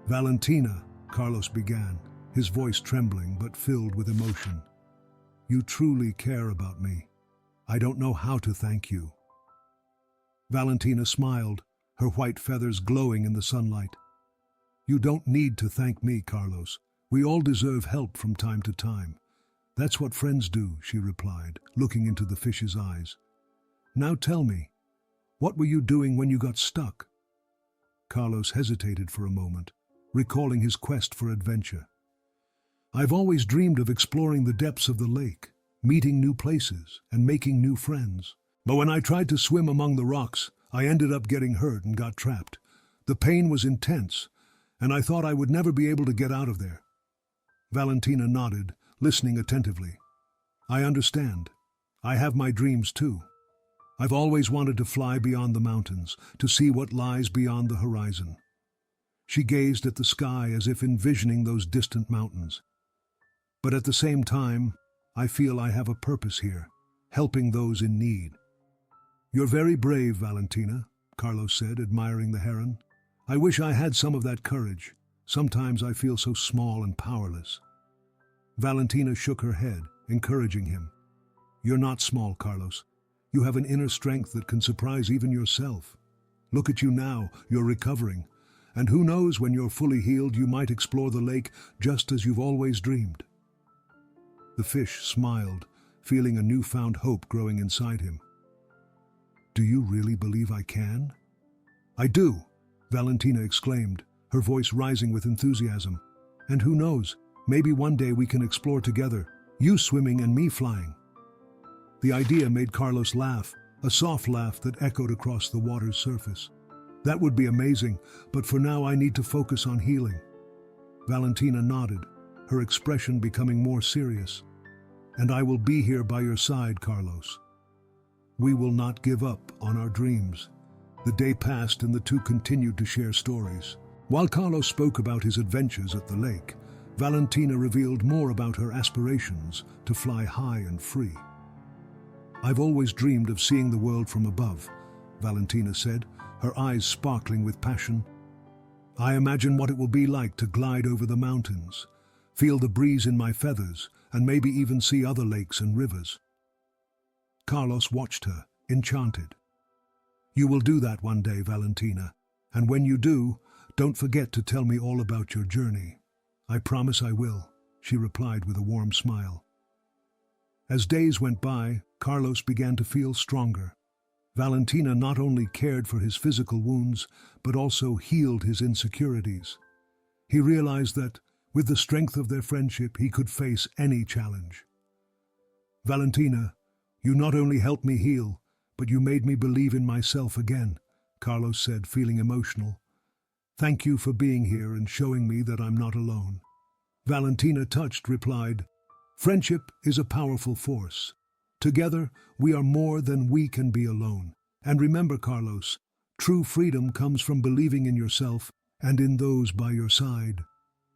"Valentina," Carlos began, his voice trembling but filled with emotion. "You truly care about me. I don't know how to thank you." Valentina smiled, her white feathers glowing in the sunlight. "You don't need to thank me, Carlos. We all deserve help from time to time. That's what friends do," she replied, looking into the fish's eyes. "Now tell me, what were you doing when you got stuck?" Carlos hesitated for a moment, recalling his quest for adventure. "I've always dreamed of exploring the depths of the lake, meeting new places and making new friends. But when I tried to swim among the rocks, I ended up getting hurt and got trapped. The pain was intense, and I thought I would never be able to get out of there." Valentina nodded, listening attentively. "I understand. I have my dreams too. I've always wanted to fly beyond the mountains, to see what lies beyond the horizon." She gazed at the sky as if envisioning those distant mountains. "But at the same time, I feel I have a purpose here, helping those in need." "You're very brave, Valentina," Carlos said, admiring the heron. "I wish I had some of that courage. Sometimes I feel so small and powerless." Valentina shook her head, encouraging him. "You're not small, Carlos. You have an inner strength that can surprise even yourself. Look at you now, you're recovering. And who knows, when you're fully healed, you might explore the lake just as you've always dreamed." The fish smiled, feeling a newfound hope growing inside him. "Do you really believe I can?" "I do," Valentina exclaimed, her voice rising with enthusiasm. "And who knows, maybe one day we can explore together, you swimming and me flying." The idea made Carlos laugh, a soft laugh that echoed across the water's surface. "That would be amazing, but for now I need to focus on healing." Valentina nodded, her expression becoming more serious. "And I will be here by your side, Carlos. We will not give up on our dreams." The day passed and the two continued to share stories. While Carlos spoke about his adventures at the lake, Valentina revealed more about her aspirations to fly high and free. "I've always dreamed of seeing the world from above," Valentina said, her eyes sparkling with passion. "I imagine what it will be like to glide over the mountains, feel the breeze in my feathers, and maybe even see other lakes and rivers." Carlos watched her, enchanted. "You will do that one day, Valentina, and when you do, don't forget to tell me all about your journey." "I promise I will," she replied with a warm smile. As days went by, Carlos began to feel stronger. Valentina not only cared for his physical wounds, but also healed his insecurities. He realized that, with the strength of their friendship, he could face any challenge. "Valentina, you not only helped me heal, but you made me believe in myself again," Carlos said, feeling emotional. "Thank you for being here and showing me that I'm not alone." Valentina, touched, replied, "Friendship is a powerful force. Together, we are more than we can be alone. And remember, Carlos, true freedom comes from believing in yourself and in those by your side."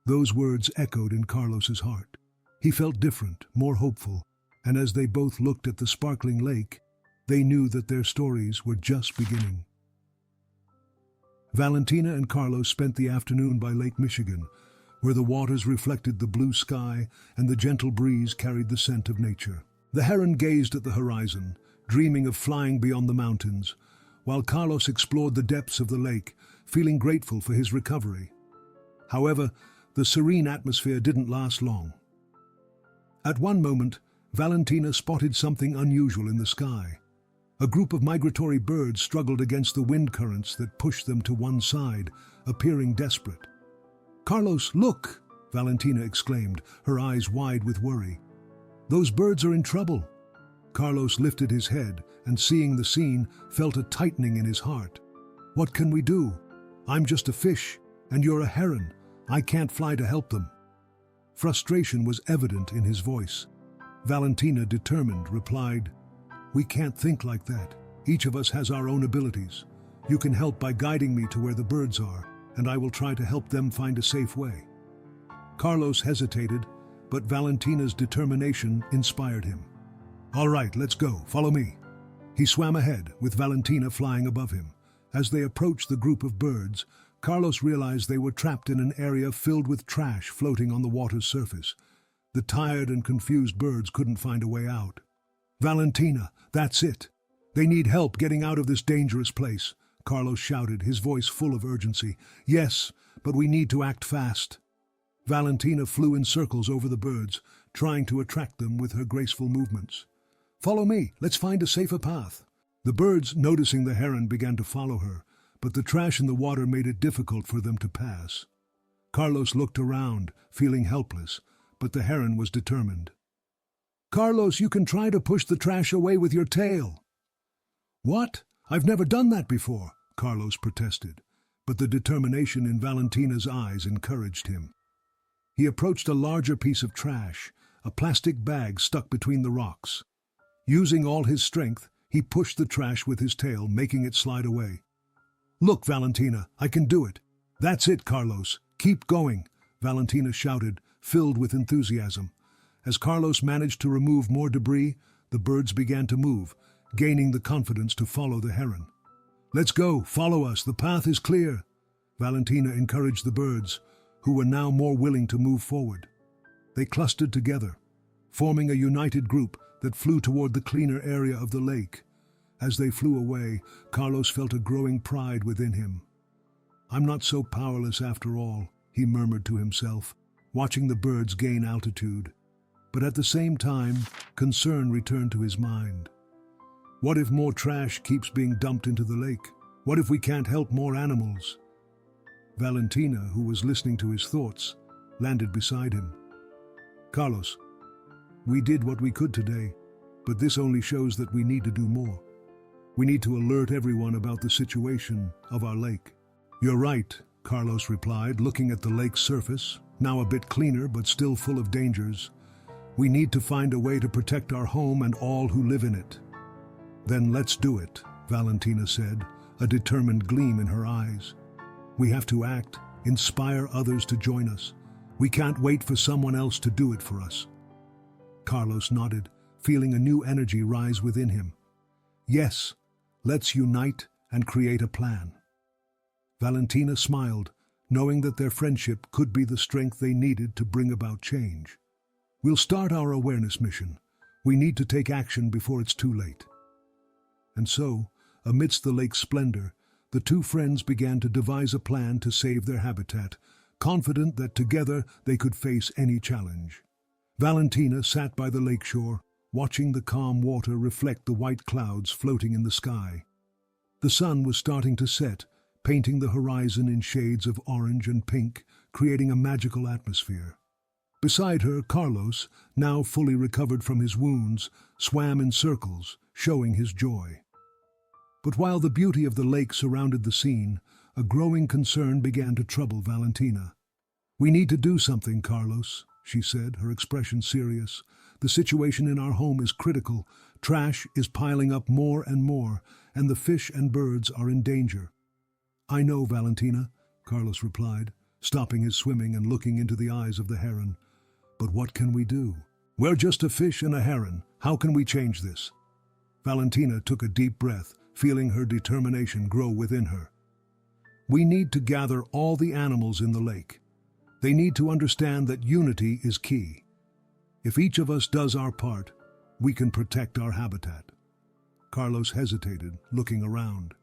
Those words echoed in Carlos's heart. He felt different, more hopeful, and as they both looked at the sparkling lake, they knew that their stories were just beginning. Valentina and Carlos spent the afternoon by Lake Michigan, where the waters reflected the blue sky and the gentle breeze carried the scent of nature. The heron gazed at the horizon, dreaming of flying beyond the mountains, while Carlos explored the depths of the lake, feeling grateful for his recovery. However, the serene atmosphere didn't last long. At one moment, Valentina spotted something unusual in the sky. A group of migratory birds struggled against the wind currents that pushed them to one side, appearing desperate. "Carlos, look!" Valentina exclaimed, her eyes wide with worry. "Those birds are in trouble." Carlos lifted his head and, seeing the scene, felt a tightening in his heart. "What can we do? I'm just a fish, and you're a heron. I can't fly to help them." Frustration was evident in his voice. Valentina, determined, replied, "We can't think like that. Each of us has our own abilities. You can help by guiding me to where the birds are, and I will try to help them find a safe way." Carlos hesitated, but Valentina's determination inspired him. "All right, let's go. Follow me." He swam ahead, with Valentina flying above him. As they approached the group of birds, Carlos realized they were trapped in an area filled with trash floating on the water's surface. The tired and confused birds couldn't find a way out. "Valentina, that's it. They need help getting out of this dangerous place," Carlos shouted, his voice full of urgency. "Yes, but we need to act fast." Valentina flew in circles over the birds, trying to attract them with her graceful movements. "Follow me, let's find a safer path." The birds, noticing the heron, began to follow her, but the trash in the water made it difficult for them to pass. Carlos looked around, feeling helpless, but the heron was determined. "Carlos, you can try to push the trash away with your tail." "What? I've never done that before," Carlos protested, but the determination in Valentina's eyes encouraged him. He approached a larger piece of trash, a plastic bag stuck between the rocks. Using all his strength, he pushed the trash with his tail, making it slide away. "Look, Valentina, I can do it." "That's it, Carlos. Keep going," Valentina shouted, filled with enthusiasm. As Carlos managed to remove more debris, the birds began to move, gaining the confidence to follow the heron. "Let's go, follow us, the path is clear," Valentina encouraged the birds, who were now more willing to move forward. They clustered together, forming a united group that flew toward the cleaner area of the lake. As they flew away, Carlos felt a growing pride within him. "I'm not so powerless after all," he murmured to himself, watching the birds gain altitude. But at the same time, concern returned to his mind. What if more trash keeps being dumped into the lake? What if we can't help more animals? Valentina, who was listening to his thoughts, landed beside him. "Carlos, we did what we could today, but this only shows that we need to do more. We need to alert everyone about the situation of our lake." "You're right," Carlos replied, looking at the lake's surface, now a bit cleaner but still full of dangers. "We need to find a way to protect our home and all who live in it." "Then let's do it," Valentina said, a determined gleam in her eyes. "We have to act, inspire others to join us. We can't wait for someone else to do it for us." Carlos nodded, feeling a new energy rise within him. "Yes, let's unite and create a plan." Valentina smiled, knowing that their friendship could be the strength they needed to bring about change. "We'll start our awareness mission. We need to take action before it's too late." And so, amidst the lake's splendor, the two friends began to devise a plan to save their habitat, confident that together they could face any challenge. Valentina sat by the lakeshore, watching the calm water reflect the white clouds floating in the sky. The sun was starting to set, painting the horizon in shades of orange and pink, creating a magical atmosphere. Beside her, Carlos, now fully recovered from his wounds, swam in circles, showing his joy. But while the beauty of the lake surrounded the scene, a growing concern began to trouble Valentina. "We need to do something, Carlos," she said, her expression serious. "The situation in our home is critical. Trash is piling up more and more, and the fish and birds are in danger." "I know, Valentina," Carlos replied, stopping his swimming and looking into the eyes of the heron. "But what can we do? We're just a fish and a heron. How can we change this?" Valentina took a deep breath, feeling her determination grow within her. "We need to gather all the animals in the lake. They need to understand that unity is key. If each of us does our part, we can protect our habitat." Carlos hesitated, looking around.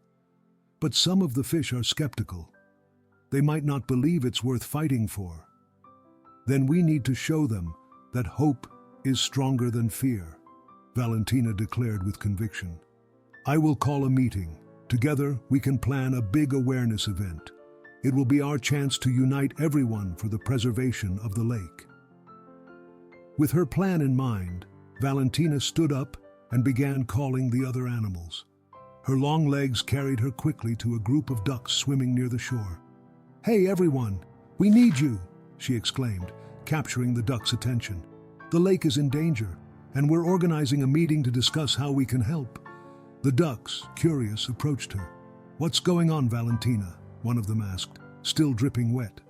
"But some of the fish are skeptical. They might not believe it's worth fighting for." "Then we need to show them that hope is stronger than fear," Valentina declared with conviction. "I will call a meeting. Together, we can plan a big awareness event. It will be our chance to unite everyone for the preservation of the lake." With her plan in mind, Valentina stood up and began calling the other animals. Her long legs carried her quickly to a group of ducks swimming near the shore. "Hey, everyone! We need you!" she exclaimed, capturing the ducks' attention. The lake is in danger, and we're organizing a meeting to discuss how we can help. The ducks, curious, approached her. "What's going on, Valentina?" one of them asked, still dripping wet.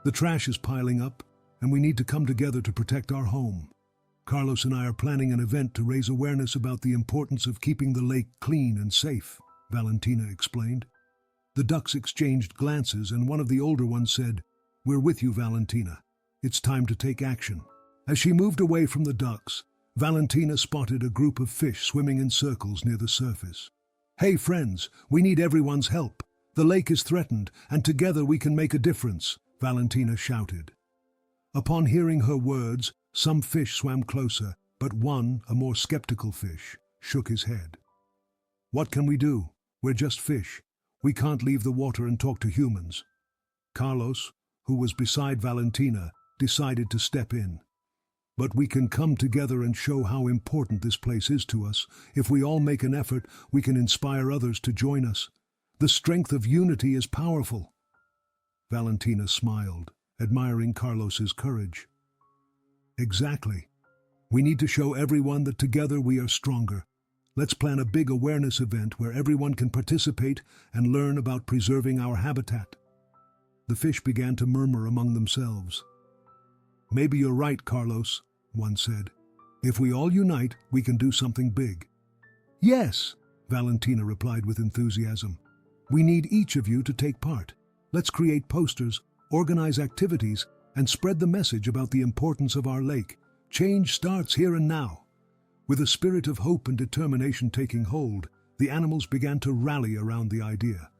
"The trash is piling up, and we need to come together to protect our home. Carlos and I are planning an event to raise awareness about the importance of keeping the lake clean and safe," Valentina explained. The ducks exchanged glances, and one of the older ones said, "We're with you, Valentina. It's time to take action." As she moved away from the ducks, Valentina spotted a group of fish swimming in circles near the surface. "Hey friends, we need everyone's help. The lake is threatened, and together we can make a difference," Valentina shouted. Upon hearing her words, some fish swam closer, but one, a more skeptical fish, shook his head. "What can we do? We're just fish. We can't leave the water and talk to humans." Carlos, who was beside Valentina, decided to step in. "But we can come together and show how important this place is to us. If we all make an effort, we can inspire others to join us. The strength of unity is powerful." Valentina smiled, admiring Carlos's courage. "Exactly. We need to show everyone that together we are stronger. Let's plan a big awareness event where everyone can participate and learn about preserving our habitat." The fish began to murmur among themselves. "Maybe you're right, Carlos," one said. "If we all unite, we can do something big." "Yes," Valentina replied with enthusiasm. "We need each of you to take part. Let's create posters, organize activities, and spread the message about the importance of our lake. Change starts here and now." With a spirit of hope and determination taking hold, the animals began to rally around the idea.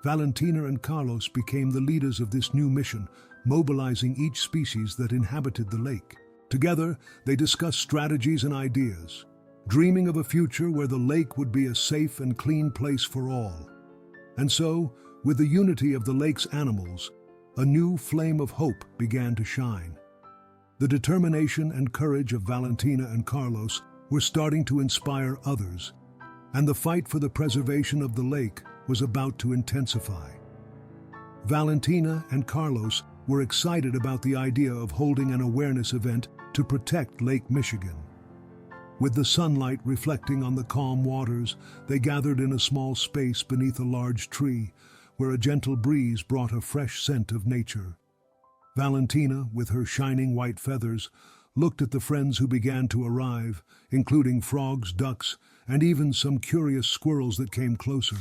Valentina and Carlos became the leaders of this new mission, mobilizing each species that inhabited the lake. Together, they discussed strategies and ideas, dreaming of a future where the lake would be a safe and clean place for all. And so, with the unity of the lake's animals, a new flame of hope began to shine. The determination and courage of Valentina and Carlos were starting to inspire others, and the fight for the preservation of the lake was about to intensify. Valentina and Carlos were excited about the idea of holding an awareness event to protect Lake Michigan. With the sunlight reflecting on the calm waters, they gathered in a small space beneath a large tree, where a gentle breeze brought a fresh scent of nature. Valentina, with her shining white feathers, looked at the friends who began to arrive, including frogs, ducks, and even some curious squirrels that came closer.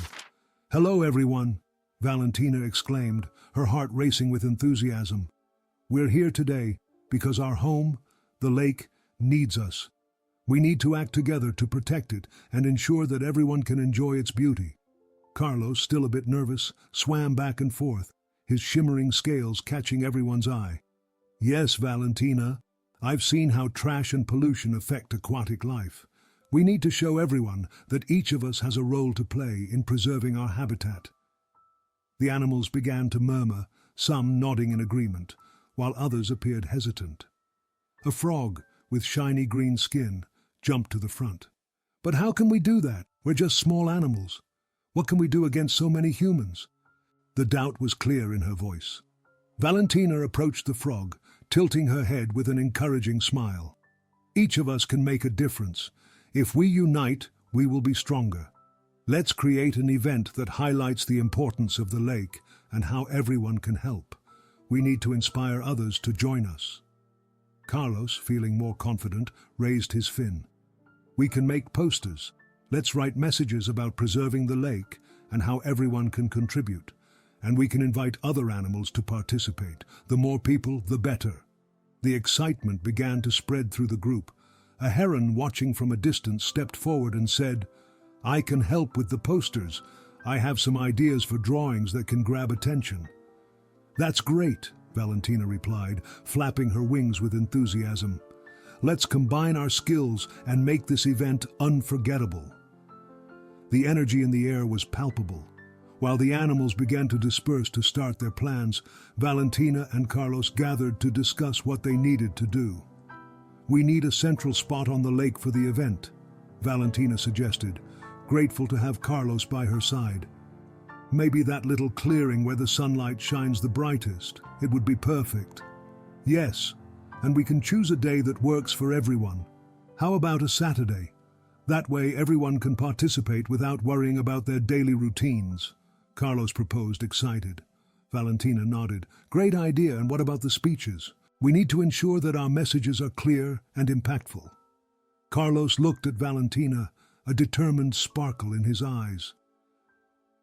"Hello, everyone," Valentina exclaimed, her heart racing with enthusiasm. "We're here today because our home, the lake, needs us. We need to act together to protect it and ensure that everyone can enjoy its beauty." Carlos, still a bit nervous, swam back and forth, his shimmering scales catching everyone's eye. "Yes, Valentina, I've seen how trash and pollution affect aquatic life. We need to show everyone that each of us has a role to play in preserving our habitat." The animals began to murmur, some nodding in agreement, while others appeared hesitant. A frog, with shiny green skin, jumped to the front. "But how can we do that? We're just small animals. What can we do against so many humans?" The doubt was clear in her voice. Valentina approached the frog, tilting her head with an encouraging smile. "Each of us can make a difference. If we unite, we will be stronger. Let's create an event that highlights the importance of the lake and how everyone can help. We need to inspire others to join us." Carlos, feeling more confident, raised his fin. "We can make posters. Let's write messages about preserving the lake and how everyone can contribute. And we can invite other animals to participate. The more people, the better." The excitement began to spread through the group. A heron watching from a distance stepped forward and said, "I can help with the posters. I have some ideas for drawings that can grab attention." "That's great," Valentina replied, flapping her wings with enthusiasm. "Let's combine our skills and make this event unforgettable." The energy in the air was palpable. While the animals began to disperse to start their plans, Valentina and Carlos gathered to discuss what they needed to do. "We need a central spot on the lake for the event," Valentina suggested, grateful to have Carlos by her side. "Maybe that little clearing where the sunlight shines the brightest. It would be perfect." "Yes," and we can choose a day that works for everyone. How about a Saturday? That way everyone can participate without worrying about their daily routines. Carlos proposed, excited. Valentina nodded. Great idea, and what about the speeches? We need to ensure that our messages are clear and impactful. Carlos looked at Valentina, a determined sparkle in his eyes.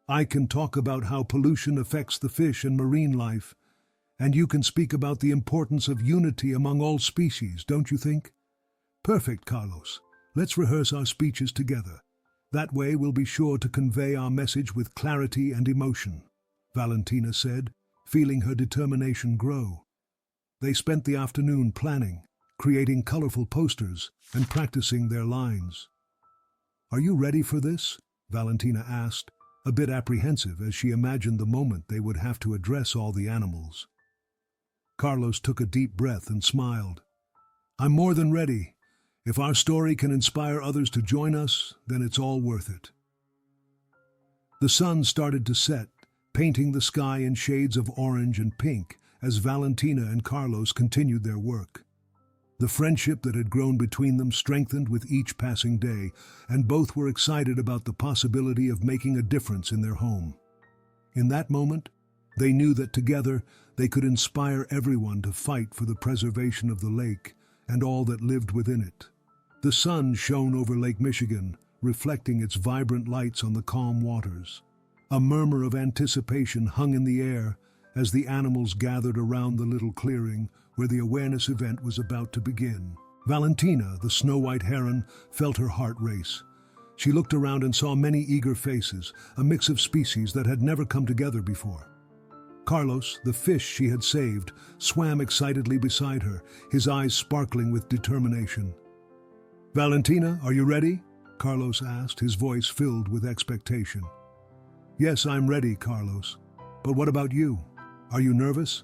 I can talk about how pollution affects the fish and marine life, and you can speak about the importance of unity among all species, don't you think? Perfect, Carlos. Let's rehearse our speeches together. That way we'll be sure to convey our message with clarity and emotion, Valentina said, feeling her determination grow. They spent the afternoon planning, creating colorful posters, and practicing their lines. Are you ready for this? Valentina asked, a bit apprehensive as she imagined the moment they would have to address all the animals. Carlos took a deep breath and smiled. I'm more than ready. If our story can inspire others to join us, then it's all worth it. The sun started to set, painting the sky in shades of orange and pink as Valentina and Carlos continued their work. The friendship that had grown between them strengthened with each passing day, and both were excited about the possibility of making a difference in their home. In that moment, they knew that together they could inspire everyone to fight for the preservation of the lake and all that lived within it. The sun shone over Lake Michigan, reflecting its vibrant lights on the calm waters. A murmur of anticipation hung in the air as the animals gathered around the little clearing where the awareness event was about to begin. Valentina, the snow-white heron, felt her heart race. She looked around and saw many eager faces, a mix of species that had never come together before. Carlos, the fish she had saved, swam excitedly beside her, his eyes sparkling with determination. Valentina, are you ready? Carlos asked, his voice filled with expectation. Yes, I'm ready, Carlos. But what about you? Are you nervous?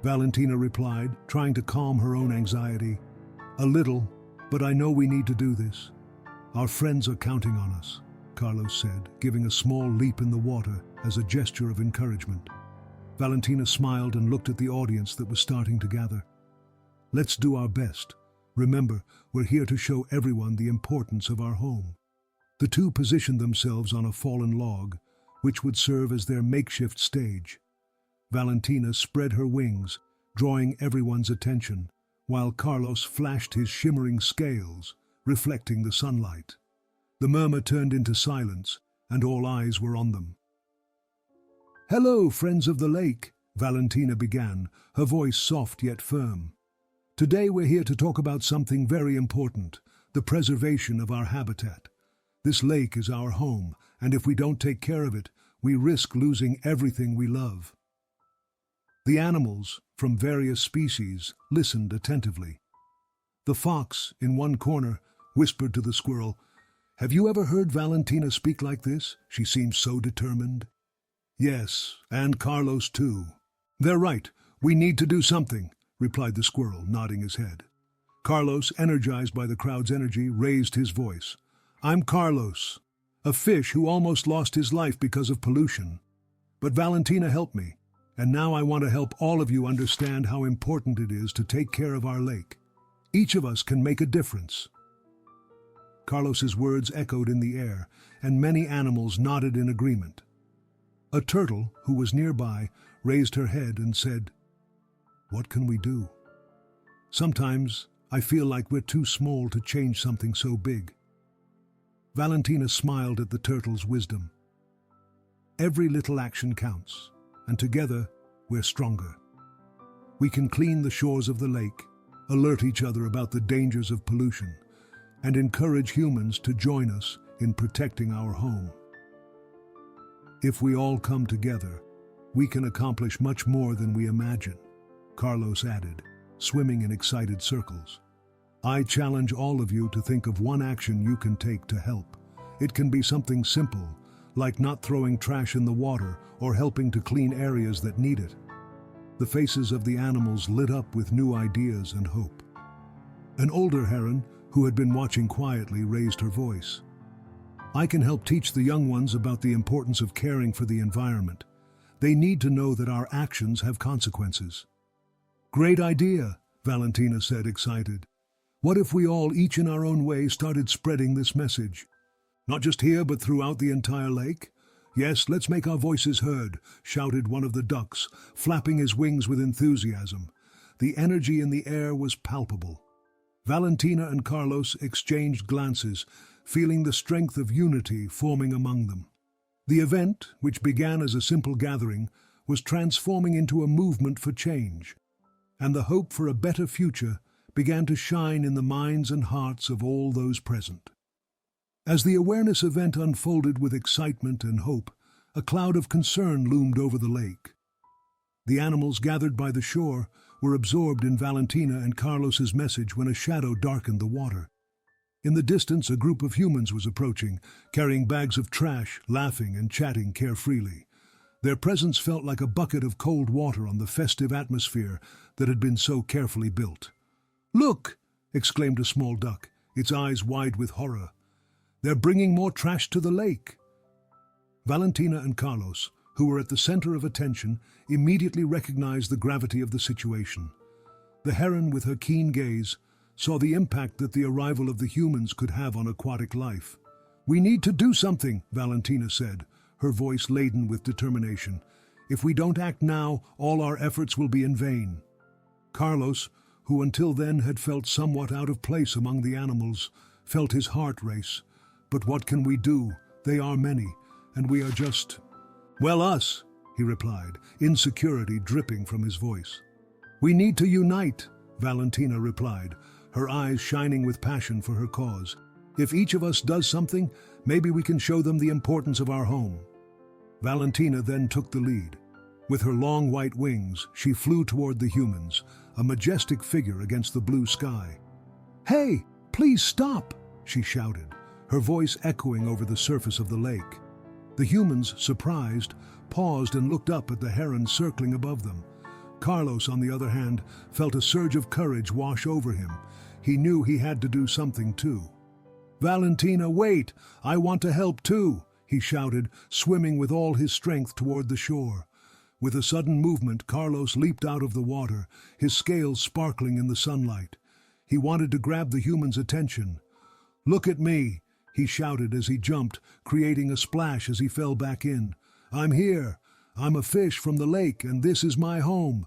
Valentina replied, trying to calm her own anxiety. A little, but I know we need to do this. Our friends are counting on us, Carlos said, giving a small leap in the water as a gesture of encouragement. Valentina smiled and looked at the audience that was starting to gather. Let's do our best. Remember, we're here to show everyone the importance of our home. The two positioned themselves on a fallen log, which would serve as their makeshift stage. Valentina spread her wings, drawing everyone's attention, while Carlos flashed his shimmering scales, reflecting the sunlight. The murmur turned into silence, and all eyes were on them. Hello, friends of the lake, Valentina began, her voice soft yet firm. Today we're here to talk about something very important, the preservation of our habitat. This lake is our home, and if we don't take care of it, we risk losing everything we love. The animals, from various species, listened attentively. The fox, in one corner, whispered to the squirrel, "Have you ever heard Valentina speak like this? She seems so determined." "Yes, and Carlos too." "They're right. We need to do something," replied the squirrel, nodding his head. Carlos, energized by the crowd's energy, raised his voice. "I'm Carlos, a fish who almost lost his life because of pollution. But Valentina helped me, and now I want to help all of you understand how important it is to take care of our lake. Each of us can make a difference." Carlos's words echoed in the air, and many animals nodded in agreement. A turtle, who was nearby, raised her head and said, "What can we do? Sometimes I feel like we're too small to change something so big." Valentina smiled at the turtle's wisdom. "Every little action counts, and together we're stronger. We can clean the shores of the lake, alert each other about the dangers of pollution, and encourage humans to join us in protecting our home. If we all come together, we can accomplish much more than we imagine," Carlos added, swimming in excited circles. "I challenge all of you to think of one action you can take to help. It can be something simple, like not throwing trash in the water or helping to clean areas that need it." The faces of the animals lit up with new ideas and hope. An older heron, who had been watching quietly, raised her voice. "I can help teach the young ones about the importance of caring for the environment. They need to know that our actions have consequences." "Great idea," Valentina said, excited. What if we all, each in our own way, started spreading this message? Not just here, but throughout the entire lake? Yes, let's make our voices heard, shouted one of the ducks, flapping his wings with enthusiasm. The energy in the air was palpable. Valentina and Carlos exchanged glances, feeling the strength of unity forming among them. The event, which began as a simple gathering, was transforming into a movement for change, and the hope for a better future began to shine in the minds and hearts of all those present. As the awareness event unfolded with excitement and hope, a cloud of concern loomed over the lake. The animals gathered by the shore were absorbed in Valentina and Carlos's message when a shadow darkened the water. In the distance, a group of humans was approaching, carrying bags of trash, laughing and chatting carefreely. Their presence felt like a bucket of cold water on the festive atmosphere that had been so carefully built. "Look!" exclaimed a small duck, its eyes wide with horror. "They're bringing more trash to the lake." Valentina and Carlos, who were at the center of attention, immediately recognized the gravity of the situation. The heron, with her keen gaze, saw the impact that the arrival of the humans could have on aquatic life. "We need to do something," Valentina said, her voice laden with determination. "If we don't act now, all our efforts will be in vain." Carlos, who until then had felt somewhat out of place among the animals, felt his heart race. "But what can we do? They are many, and we are just—" "Well, us," he replied, insecurity dripping from his voice. "We need to unite," Valentina replied, her eyes shining with passion for her cause. "If each of us does something, maybe we can show them the importance of our home." Valentina then took the lead. With her long white wings, she flew toward the humans, a majestic figure against the blue sky. "Hey, please stop!" she shouted, her voice echoing over the surface of the lake. The humans, surprised, paused and looked up at the heron circling above them. Carlos, on the other hand, felt a surge of courage wash over him. He knew he had to do something too. "Valentina, wait! I want to help too!" he shouted, swimming with all his strength toward the shore. With a sudden movement, Carlos leaped out of the water, his scales sparkling in the sunlight. He wanted to grab the human's attention. "Look at me!" he shouted as he jumped, creating a splash as he fell back in. "I'm here! I'm a fish from the lake, and this is my home!"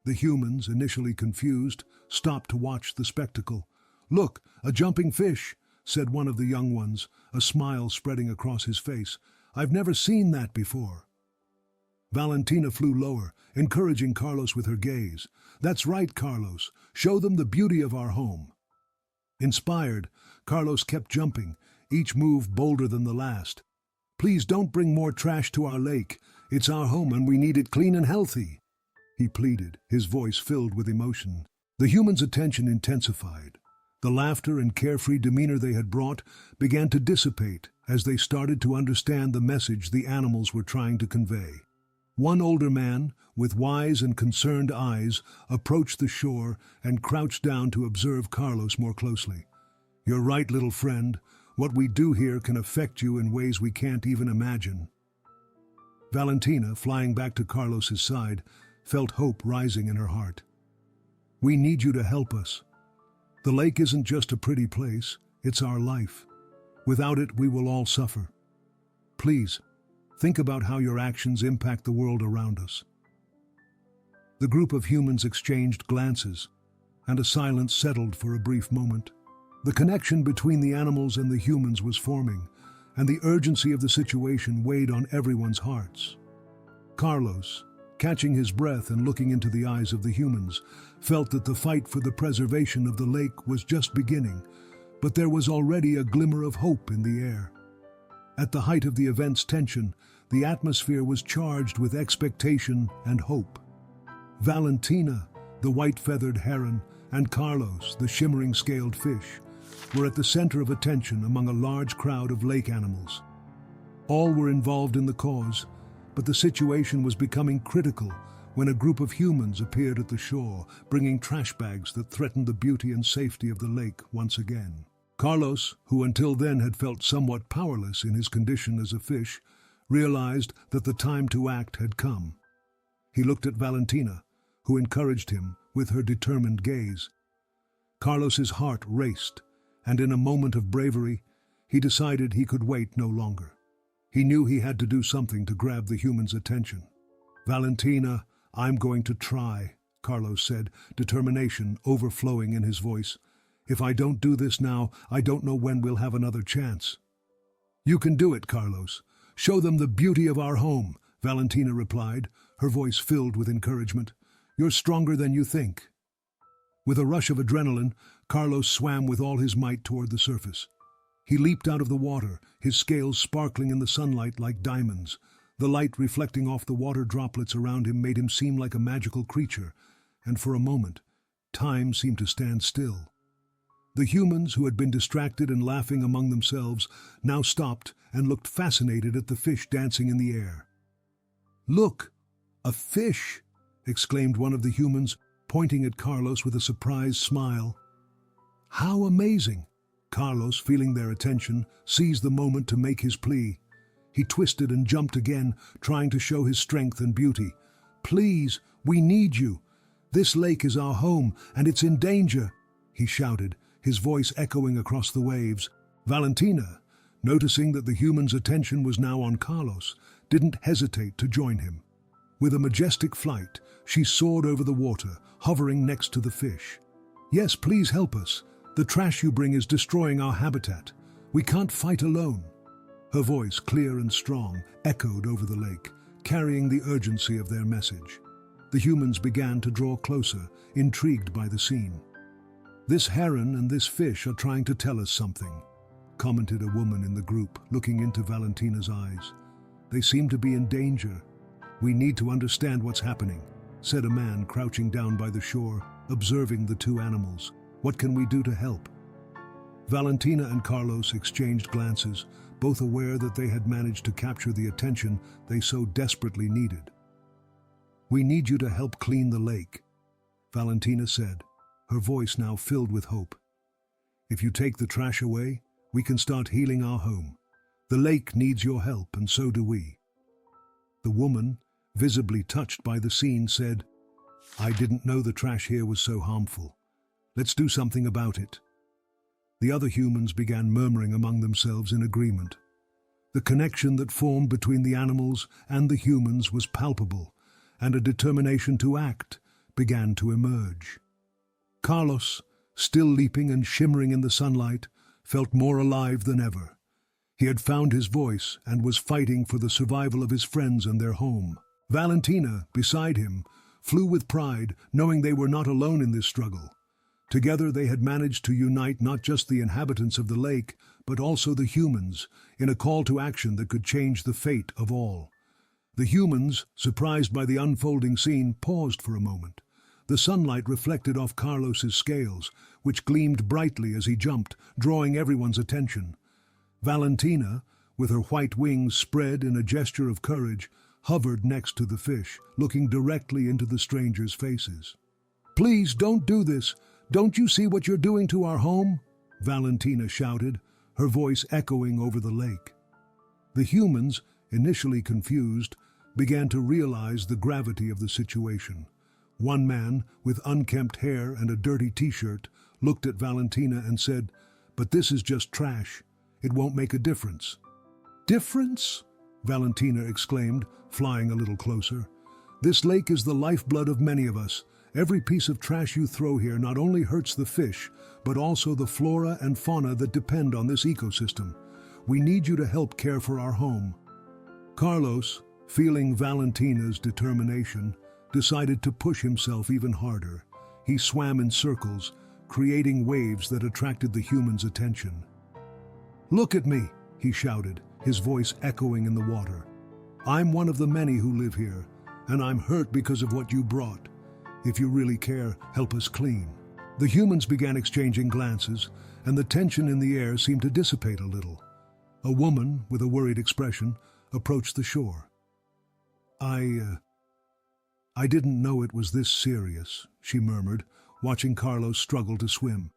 The humans, initially confused, stopped to watch the spectacle. "Look, a jumping fish!" said one of the young ones, a smile spreading across his face. "I've never seen that before." Valentina flew lower, encouraging Carlos with her gaze. "That's right, Carlos. Show them the beauty of our home." Inspired, Carlos kept jumping, each move bolder than the last. "Please don't bring more trash to our lake. It's our home and we need it clean and healthy," he pleaded, his voice filled with emotion. The humans' attention intensified. The laughter and carefree demeanor they had brought began to dissipate as they started to understand the message the animals were trying to convey. One older man, with wise and concerned eyes, approached the shore and crouched down to observe Carlos more closely. "You're right, little friend. What we do here can affect you in ways we can't even imagine." Valentina, flying back to Carlos's side, felt hope rising in her heart. "We need you to help us. The lake isn't just a pretty place, it's our life. Without it, we will all suffer. Please, think about how your actions impact the world around us." The group of humans exchanged glances, and a silence settled for a brief moment. The connection between the animals and the humans was forming, and the urgency of the situation weighed on everyone's hearts. Carlos, catching his breath and looking into the eyes of the humans, felt that the fight for the preservation of the lake was just beginning, but there was already a glimmer of hope in the air. At the height of the event's tension, the atmosphere was charged with expectation and hope. Valentina, the white-feathered heron, and Carlos, the shimmering scaled fish, were at the center of attention among a large crowd of lake animals. All were involved in the cause, but the situation was becoming critical when a group of humans appeared at the shore, bringing trash bags that threatened the beauty and safety of the lake once again. Carlos, who until then had felt somewhat powerless in his condition as a fish, realized that the time to act had come. He looked at Valentina, who encouraged him, with her determined gaze. Carlos's heart raced, and in a moment of bravery, he decided he could wait no longer. He knew he had to do something to grab the human's attention. "Valentina, I'm going to try," Carlos said, determination overflowing in his voice. "If I don't do this now, I don't know when we'll have another chance." "You can do it, Carlos. Show them the beauty of our home," Valentina replied, her voice filled with encouragement. "You're stronger than you think." With a rush of adrenaline, Carlos swam with all his might toward the surface. He leaped out of the water, his scales sparkling in the sunlight like diamonds. The light reflecting off the water droplets around him made him seem like a magical creature, and for a moment, time seemed to stand still. The humans, who had been distracted and laughing among themselves, now stopped and looked fascinated at the fish dancing in the air. "Look, a fish!" exclaimed one of the humans, pointing at Carlos with a surprised smile. "How amazing!" Carlos, feeling their attention, seized the moment to make his plea. He twisted and jumped again, trying to show his strength and beauty. "Please, we need you. This lake is our home, and it's in danger," he shouted, his voice echoing across the waves. Valentina, noticing that the human's attention was now on Carlos, didn't hesitate to join him. With a majestic flight, she soared over the water, hovering next to the fish. "Yes, please help us. The trash you bring is destroying our habitat. We can't fight alone." Her voice, clear and strong, echoed over the lake, carrying the urgency of their message. The humans began to draw closer, intrigued by the scene. "This heron and this fish are trying to tell us something," commented a woman in the group, looking into Valentina's eyes. "They seem to be in danger. We need to understand what's happening," said a man crouching down by the shore, observing the two animals. "What can we do to help?" Valentina and Carlos exchanged glances, both aware that they had managed to capture the attention they so desperately needed. "We need you to help clean the lake," Valentina said, her voice now filled with hope. "If you take the trash away, we can start healing our home. The lake needs your help, and so do we." The woman, visibly touched by the scene, said, "I didn't know the trash here was so harmful. Let's do something about it." The other humans began murmuring among themselves in agreement. The connection that formed between the animals and the humans was palpable, and a determination to act began to emerge. Carlos, still leaping and shimmering in the sunlight, felt more alive than ever. He had found his voice and was fighting for the survival of his friends and their home. Valentina, beside him, flew with pride, knowing they were not alone in this struggle. Together they had managed to unite not just the inhabitants of the lake, but also the humans, in a call to action that could change the fate of all. The humans, surprised by the unfolding scene, paused for a moment. The sunlight reflected off Carlos's scales, which gleamed brightly as he jumped, drawing everyone's attention. Valentina, with her white wings spread in a gesture of courage, hovered next to the fish, looking directly into the strangers' faces. "Please, don't do this. Don't you see what you're doing to our home?" Valentina shouted, her voice echoing over the lake. The humans, initially confused, began to realize the gravity of the situation. One man, with unkempt hair and a dirty t-shirt, looked at Valentina and said, "But this is just trash. It won't make a difference." "Difference?" Valentina exclaimed, flying a little closer. "This lake is the lifeblood of many of us. Every piece of trash you throw here not only hurts the fish, but also the flora and fauna that depend on this ecosystem. We need you to help care for our home." Carlos, feeling Valentina's determination, decided to push himself even harder. He swam in circles, creating waves that attracted the humans' attention. "Look at me," he shouted, his voice echoing in the water. "I'm one of the many who live here, and I'm hurt because of what you brought. If you really care, help us clean." The humans began exchanging glances, and the tension in the air seemed to dissipate a little. A woman, with a worried expression, approached the shore. I didn't know it was this serious," she murmured, watching Carlos struggle to swim.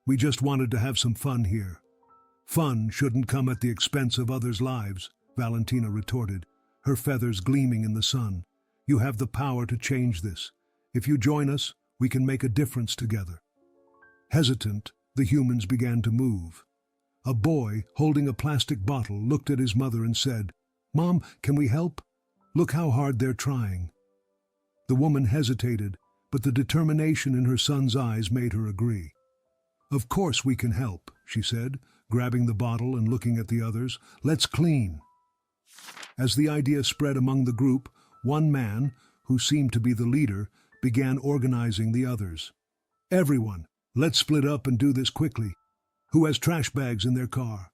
"We just wanted to have some fun here." "Fun shouldn't come at the expense of others' lives," Valentina retorted, her feathers gleaming in the sun. "You have the power to change this. If you join us, We can make a difference together." Hesitant, the humans began to move. A boy, holding a plastic bottle, looked at his mother and said, "Mom, can we help? Look how hard they're trying." The woman hesitated, but the determination in her son's eyes made her agree. "Of course we can help," she said, grabbing the bottle and looking at the others. "Let's clean." As the idea spread among the group, one man, who seemed to be the leader, began organizing the others. "Everyone, let's split up and do this quickly. Who has trash bags in their car?"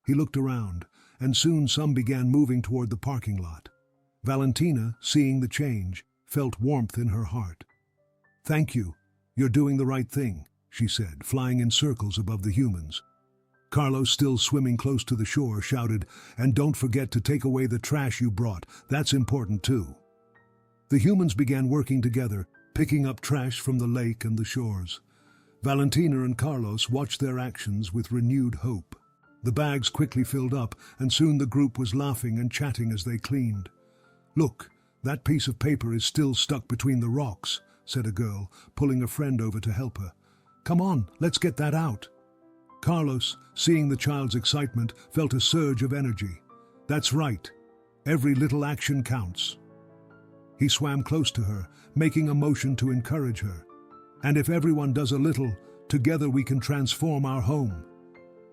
He looked around, and soon some began moving toward the parking lot. Valentina, seeing the change, felt warmth in her heart. "Thank you. You're doing the right thing," she said, flying in circles above the humans. Carlos, still swimming close to the shore, shouted, "And don't forget to take away the trash you brought. That's important too." The humans began working together, picking up trash from the lake and the shores. Valentina and Carlos watched their actions with renewed hope. The bags quickly filled up, and soon the group was laughing and chatting as they cleaned. "Look, that piece of paper is still stuck between the rocks," said a girl, pulling a friend over to help her. "Come on, let's get that out." Carlos, seeing the child's excitement, felt a surge of energy. "That's right. Every little action counts." He swam close to her, making a motion to encourage her. "And if everyone does a little, together we can transform our home."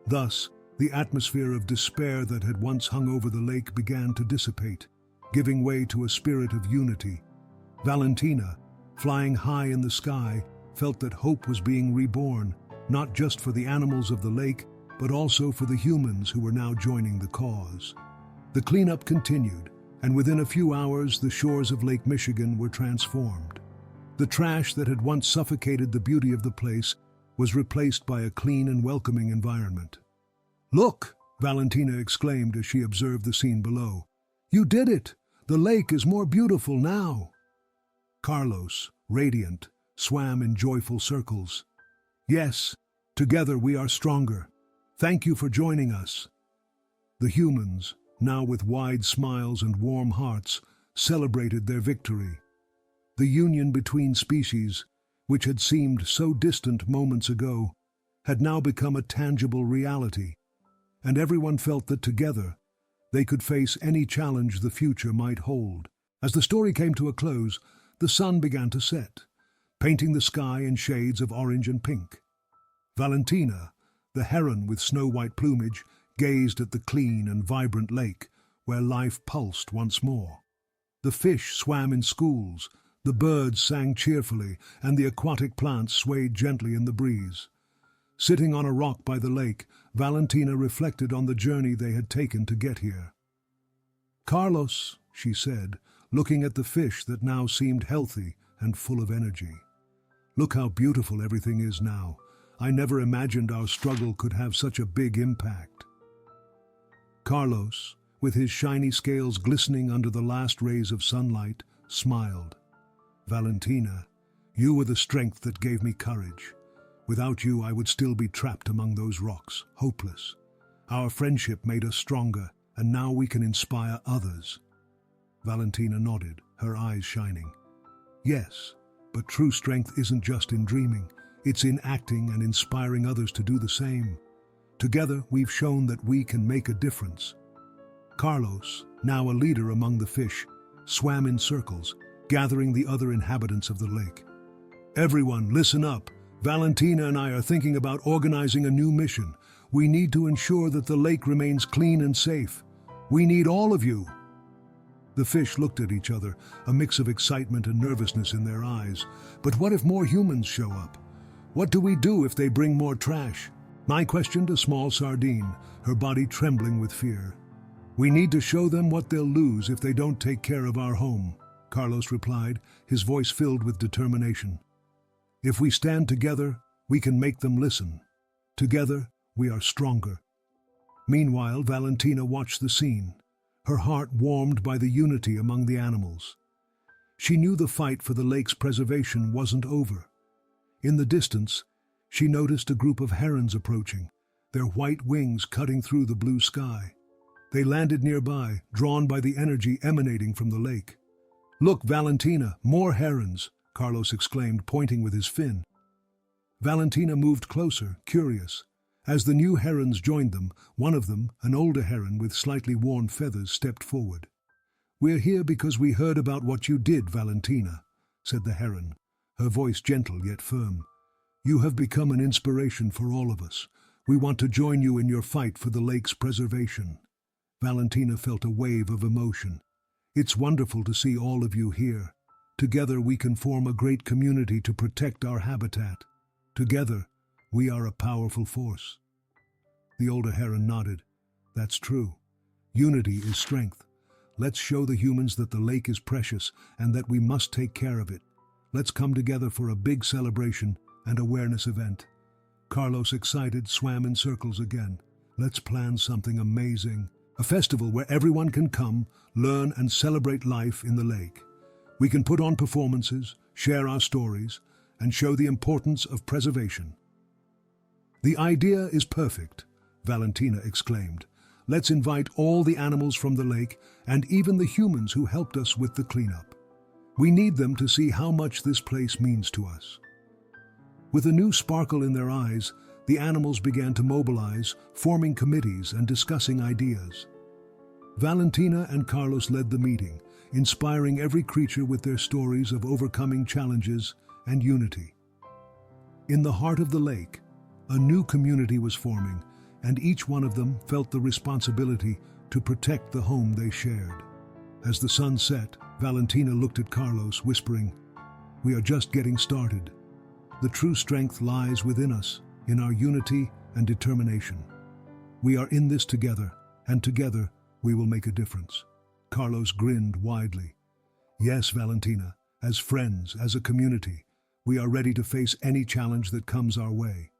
Thus, the atmosphere of despair that had once hung over the lake began to dissipate, giving way to a spirit of unity. Valentina, flying high in the sky, felt that hope was being reborn, not just for the animals of the lake, but also for the humans who were now joining the cause. The cleanup continued, and within a few hours the shores of Lake Michigan were transformed. The trash that had once suffocated the beauty of the place was replaced by a clean and welcoming environment. "Look!" Valentina exclaimed as she observed the scene below. "You did it! The lake is more beautiful now!" Carlos, radiant, swam in joyful circles. "Yes, together we are stronger. Thank you for joining us." The humans, now with wide smiles and warm hearts, celebrated their victory. The union between species, which had seemed so distant moments ago, had now become a tangible reality, and everyone felt that together they could face any challenge the future might hold. As the story came to a close, the sun began to set, painting the sky in shades of orange and pink. Valentina, the heron with snow-white plumage, gazed at the clean and vibrant lake, where life pulsed once more. The fish swam in schools, the birds sang cheerfully, and the aquatic plants swayed gently in the breeze. Sitting on a rock by the lake, Valentina reflected on the journey they had taken to get here. "Carlos," she said, looking at the fish that now seemed healthy and full of energy. "Look how beautiful everything is now. I never imagined our struggle could have such a big impact." Carlos, with his shiny scales glistening under the last rays of sunlight, smiled. "Valentina, you were the strength that gave me courage. Without you, I would still be trapped among those rocks, hopeless. Our friendship made us stronger, and now we can inspire others." Valentina nodded, her eyes shining. "Yes, but true strength isn't just in dreaming. It's in acting and inspiring others to do the same. Together, we've shown that we can make a difference." Carlos, now a leader among the fish, swam in circles, gathering the other inhabitants of the lake. "Everyone, listen up. Valentina and I are thinking about organizing a new mission. We need to ensure that the lake remains clean and safe. We need all of you." The fish looked at each other, a mix of excitement and nervousness in their eyes. "But what if more humans show up? What do we do if they bring more trash?" I questioned a small sardine, her body trembling with fear. "We need to show them what they'll lose if they don't take care of our home," Carlos replied, his voice filled with determination. "If we stand together, we can make them listen. Together, we are stronger." Meanwhile, Valentina watched the scene, her heart warmed by the unity among the animals. She knew the fight for the lake's preservation wasn't over. In the distance, she noticed a group of herons approaching, their white wings cutting through the blue sky. They landed nearby, drawn by the energy emanating from the lake. "Look, Valentina, more herons. Carlos exclaimed, pointing with his fin. Valentina moved closer, curious. As the new herons joined them, one of them, an older heron with slightly worn feathers, stepped forward. "We're here because we heard about what you did, Valentina," said the heron, her voice gentle yet firm. "You have become an inspiration for all of us. We want to join you in your fight for the lake's preservation." Valentina felt a wave of emotion. "It's wonderful to see all of you here. Together we can form a great community to protect our habitat. Together, we are a powerful force." The older heron nodded. "That's true. Unity is strength. Let's show the humans that the lake is precious and that we must take care of it. Let's come together for a big celebration and awareness event." Carlos, excited, swam in circles again. "Let's plan something amazing. A festival where everyone can come, learn and celebrate life in the lake. We can put on performances, share our stories, and show the importance of preservation." "The idea is perfect," Valentina exclaimed. "Let's invite all the animals from the lake and even the humans who helped us with the cleanup. We need them to see how much this place means to us." With a new sparkle in their eyes, the animals began to mobilize, forming committees and discussing ideas. Valentina and Carlos led the meeting, inspiring every creature with their stories of overcoming challenges and unity. In the heart of the lake, a new community was forming, and each one of them felt the responsibility to protect the home they shared. As the sun set, Valentina looked at Carlos, whispering, "We are just getting started. The true strength lies within us, in our unity and determination. We are in this together, and together we will make a difference." Carlos grinned widely. "Yes, Valentina, as friends, as a community, we are ready to face any challenge that comes our way."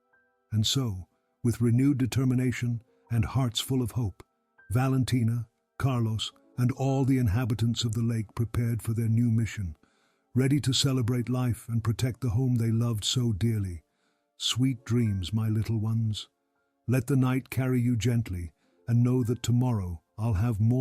And so, with renewed determination and hearts full of hope, Valentina, Carlos, and all the inhabitants of the lake prepared for their new mission, ready to celebrate life and protect the home they loved so dearly. Sweet dreams, my little ones. Let the night carry you gently, and know that tomorrow I'll have more